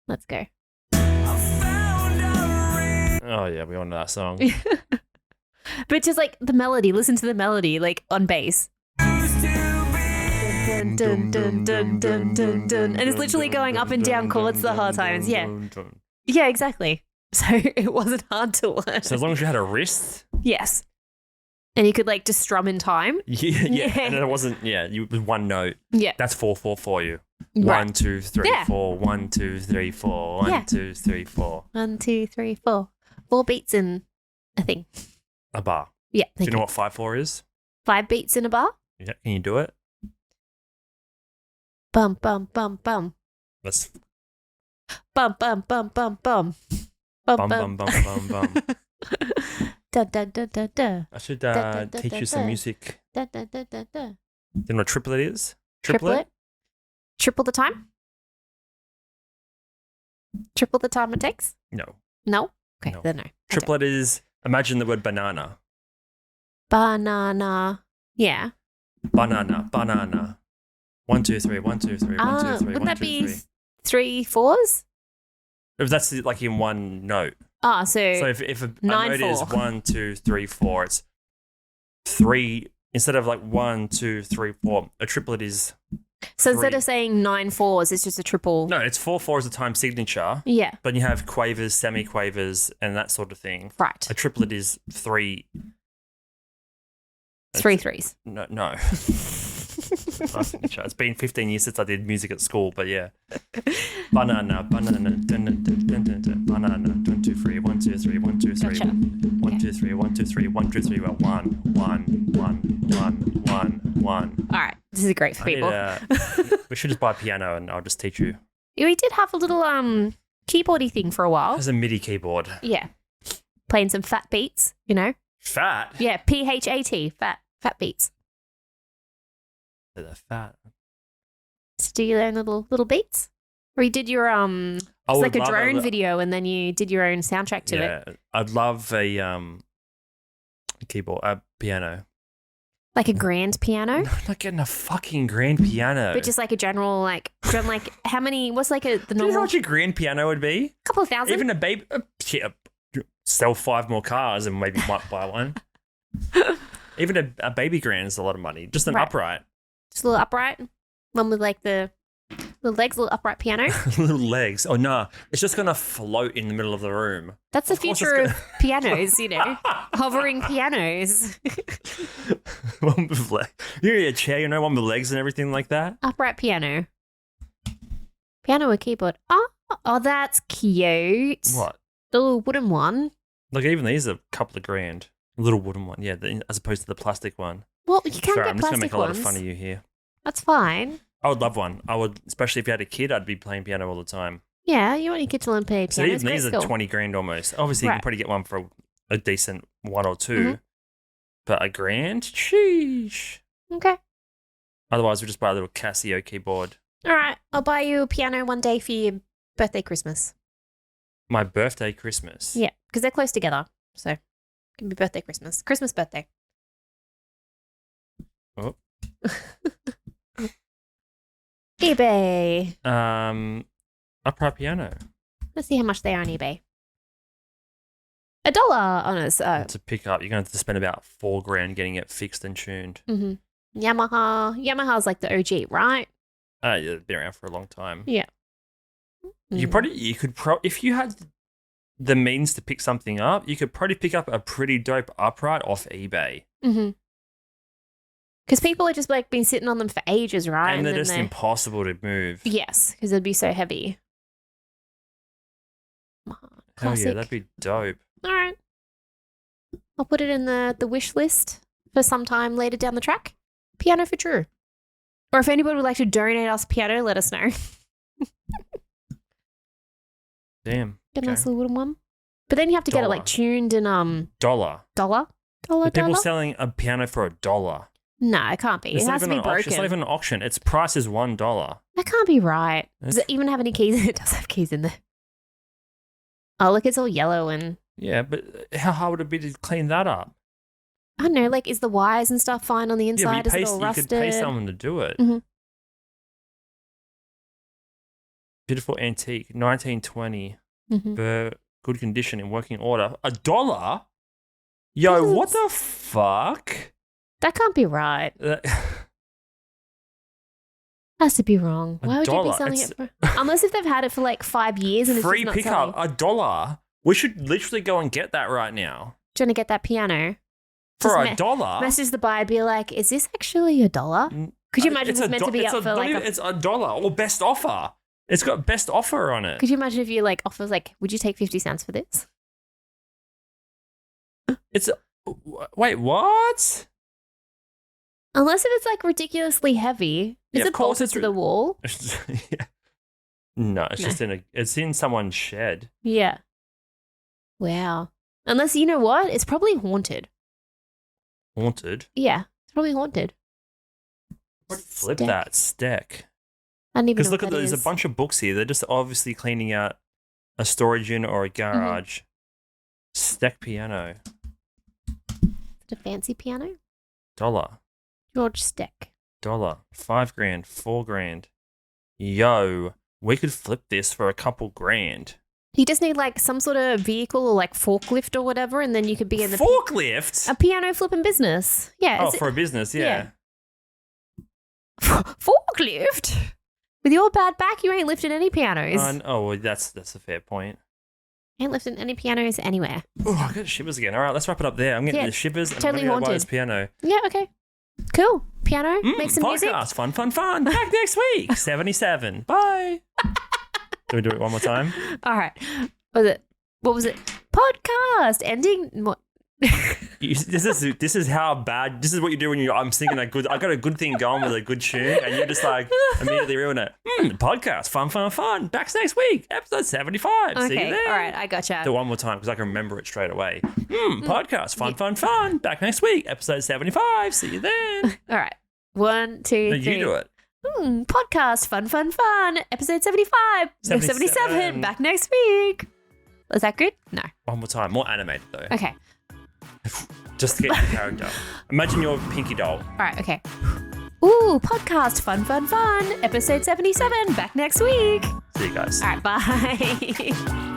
Let's go. Oh, yeah, we all know that song. But just like the melody, listen to the melody, like on bass. Dun, dun, dun, dun, dun, dun, dun. And it's literally going up and down chords the whole time. Yeah. Yeah, exactly. So it wasn't hard to learn. So as long as you had a wrist? Yes. And you could like just strum in time. Yeah. And it wasn't, it was one note. Yeah. That's 4/4 for you. Right. 1, 2, 3, 4. 1, 2, 3, 4. 1, 2, 3, 4. 1, 2, 3, 4. 4 beats in a thing. A bar. Yeah. Do you know what 5/4 is? 5 beats in a bar? Yeah. Can you do it? Bum, bum, bum, bum. Let's. Bum, bum, bum, bum, bum. Bum, bum, bum, bum, bum. Da, da, da, da, da. I should Da, da, da, teach da, you some da. music. Da, da, da, da, da. Do you know what triplet is? Triplet? Triple the time? Triple the time it takes? No. No? Okay, No. then no. Triplet is, imagine the word banana. Banana. Yeah. Banana, banana. 1, 2, 3, 1, 2, 3, 1, 2, 3, Wouldn't 1, that 2, be 3. 3 4s? If that's like in one note. Ah, so if a 9 note is 4. 1, 2, 3, 4, it's 3 instead of like 1, 2, 3, 4. A triplet is. So instead 3. of saying 9 4s, it's just a triple. No, it's 4 4 is a time signature. Yeah. But you have quavers, semi-quavers, and that sort of thing. Right. A triplet is 3. 3 3s. No. Time signature. It's been 15 years since I did music at school, but yeah. Banana, banana, dun, dun, dun, dun, dun, dun, banana, 1, 2, 3, 1, 2, 3, 1, 2, 3, Gotcha. 1, 2, 3, 1, 2, 3, 1, 2, 3, 1, 1, 1, 1, 1. All right. This is great for people. We should just buy a piano and I'll just teach you. We did have a little keyboardy thing for a while. There's a MIDI keyboard. Yeah. Playing some fat beats, you know? Fat? Yeah, PHAT, fat beats. They're fat. To do your own little beats? Or you did your it's would like a love drone video and then you did your own soundtrack to it. Yeah, I'd love a keyboard, a piano. Like a grand piano? I'm not getting a fucking grand piano. But just like a general like how many what's like the Do you know how normal much a grand piano would be? couple of thousand? Even a baby, sell 5 more cars and maybe might buy one. Even a baby grand is a lot of money. Just an Right. upright. Just a little upright. One with like the legs, little upright piano. Little legs. Oh, no. It's just going to float in the middle of the room. That's the Of course future it's of pianos, you know. Hovering pianos. One with legs. You need a chair, you know, one with legs and everything like that. Upright piano. Piano or keyboard. Oh, that's cute. What? The little wooden one. Like, even these are a couple of grand. A little wooden one, yeah, as opposed to the plastic one. Well, you can Sorry, get I'm just going to plastic make a lot ones. of fun of you here. That's fine. I would love one. I would, especially if you had a kid, I'd be playing piano all the time. Yeah, you want your kids to learn to play So piano. even these are 20 grand almost. Obviously, you Right. can probably get one for a decent 1 or 2. Mhm. But a grand? Sheesh. Okay. Otherwise, we'll just buy a little Casio keyboard. All right. I'll buy you a piano one day for your birthday, Christmas. My birthday, Christmas. Yeah, because they're close together. So it can be birthday, Christmas. Christmas, birthday. Oh. eBay. Upright piano. Let's see how much they are on eBay. $1 on us. To pick up, you're going to have to spend about 4 grand getting it fixed and tuned. Mm-hmm. Yamaha's like the OG, right? Yeah, they've been around for a long time. Yeah. You could if you had the means to pick something up, you could probably pick up a pretty dope upright off eBay. Mm-hmm. Because people have just like been sitting on them for ages, right? And they're then just impossible to move. Yes, because it'd be so heavy. Hell Classic. yeah, that'd be dope. All right. I'll put it in the wish list for some time later down the track. Piano for Drew. Or if anybody would like to donate us piano, let us know. Damn. Get a okay. nice little wooden one. But then you have to get it like tuned in $1. dollar. The people selling a piano for $1. No, it can't be. It's It not has to even be an auction. broken. It's not even an auction. Its price is $1. That can't be right. Does it even have any keys? It does have keys in there. Oh, look, it's all yellow and Yeah, but how hard would it be to clean that up? I don't know, like is the wires and stuff fine on the inside? Is it all you rusted? could pay someone to do it. Mhm. Beautiful antique, 1920. Mhm. Good condition in working order. $1? Yo, what the fuck? That can't be right. Has to be wrong. Why would you be $1? selling it for? Unless if they've had it for like 5 years and Free it's just not pickup, selling. $1. We should literally go and get that right now. Trying to get that piano For Just $1? Message the buyer, be like, "Is this actually $1?" Could you imagine It's it's meant to be it's up for like? it's $1 or best offer. It's got best offer on it. Could you imagine if you like offers like, "Would you take 50 cents for this?" It's wait, what? Unless if it's like ridiculously heavy. Is Yeah, it of course bolted it's to the wall? Yeah. No, it's No. just it's in someone's shed. Yeah. Wow. Unless, you know what? It's probably haunted. Haunted? Yeah, it's probably haunted. Flip that. Steck. I don't even know Because look what at that there's is. a bunch of books here. They're just obviously cleaning out a storage unit or a garage. Steck piano. Is it a fancy piano? $1. George Steck. $5,000, $4,000. Yo, we could flip this for a couple grand. You just need like some sort of vehicle or like forklift or whatever, and then you could be in the forklift. A piano flipping business. Yeah. Oh, for a business, yeah. Forklift? With your bad back, you ain't lifting any pianos. Well, that's a fair point. Ain't lifting any pianos anywhere. Oh, I got shivers again. All right, let's wrap it up there. I'm getting the shivers. And totally I'm gonna go buy haunted. this piano. Yeah, okay. Cool. Piano, make some music. Podcast, fun. Back next week. 77. Bye. Do we do it one more time? All right. What was it? Podcast ending. What? This is how bad. This is what you do when I'm singing I got a good thing going with a good tune, and you're just like immediately ruin it. Podcast, fun. Back next week, episode 75. Okay. See you there. All right, I gotcha. Do it one more time because I can remember it straight away. Podcast, fun. Back next week, episode 75. See you then. All right. 1, 2, 3. You do it. Podcast, fun. Episode 75. 77. Back next week. Was that good? No. One more time. More animated though. Okay. Just to get your character. Imagine you're Pinky Doll. All right, okay. Ooh, podcast, fun. Episode 77. Back next week. See you guys. All right, bye.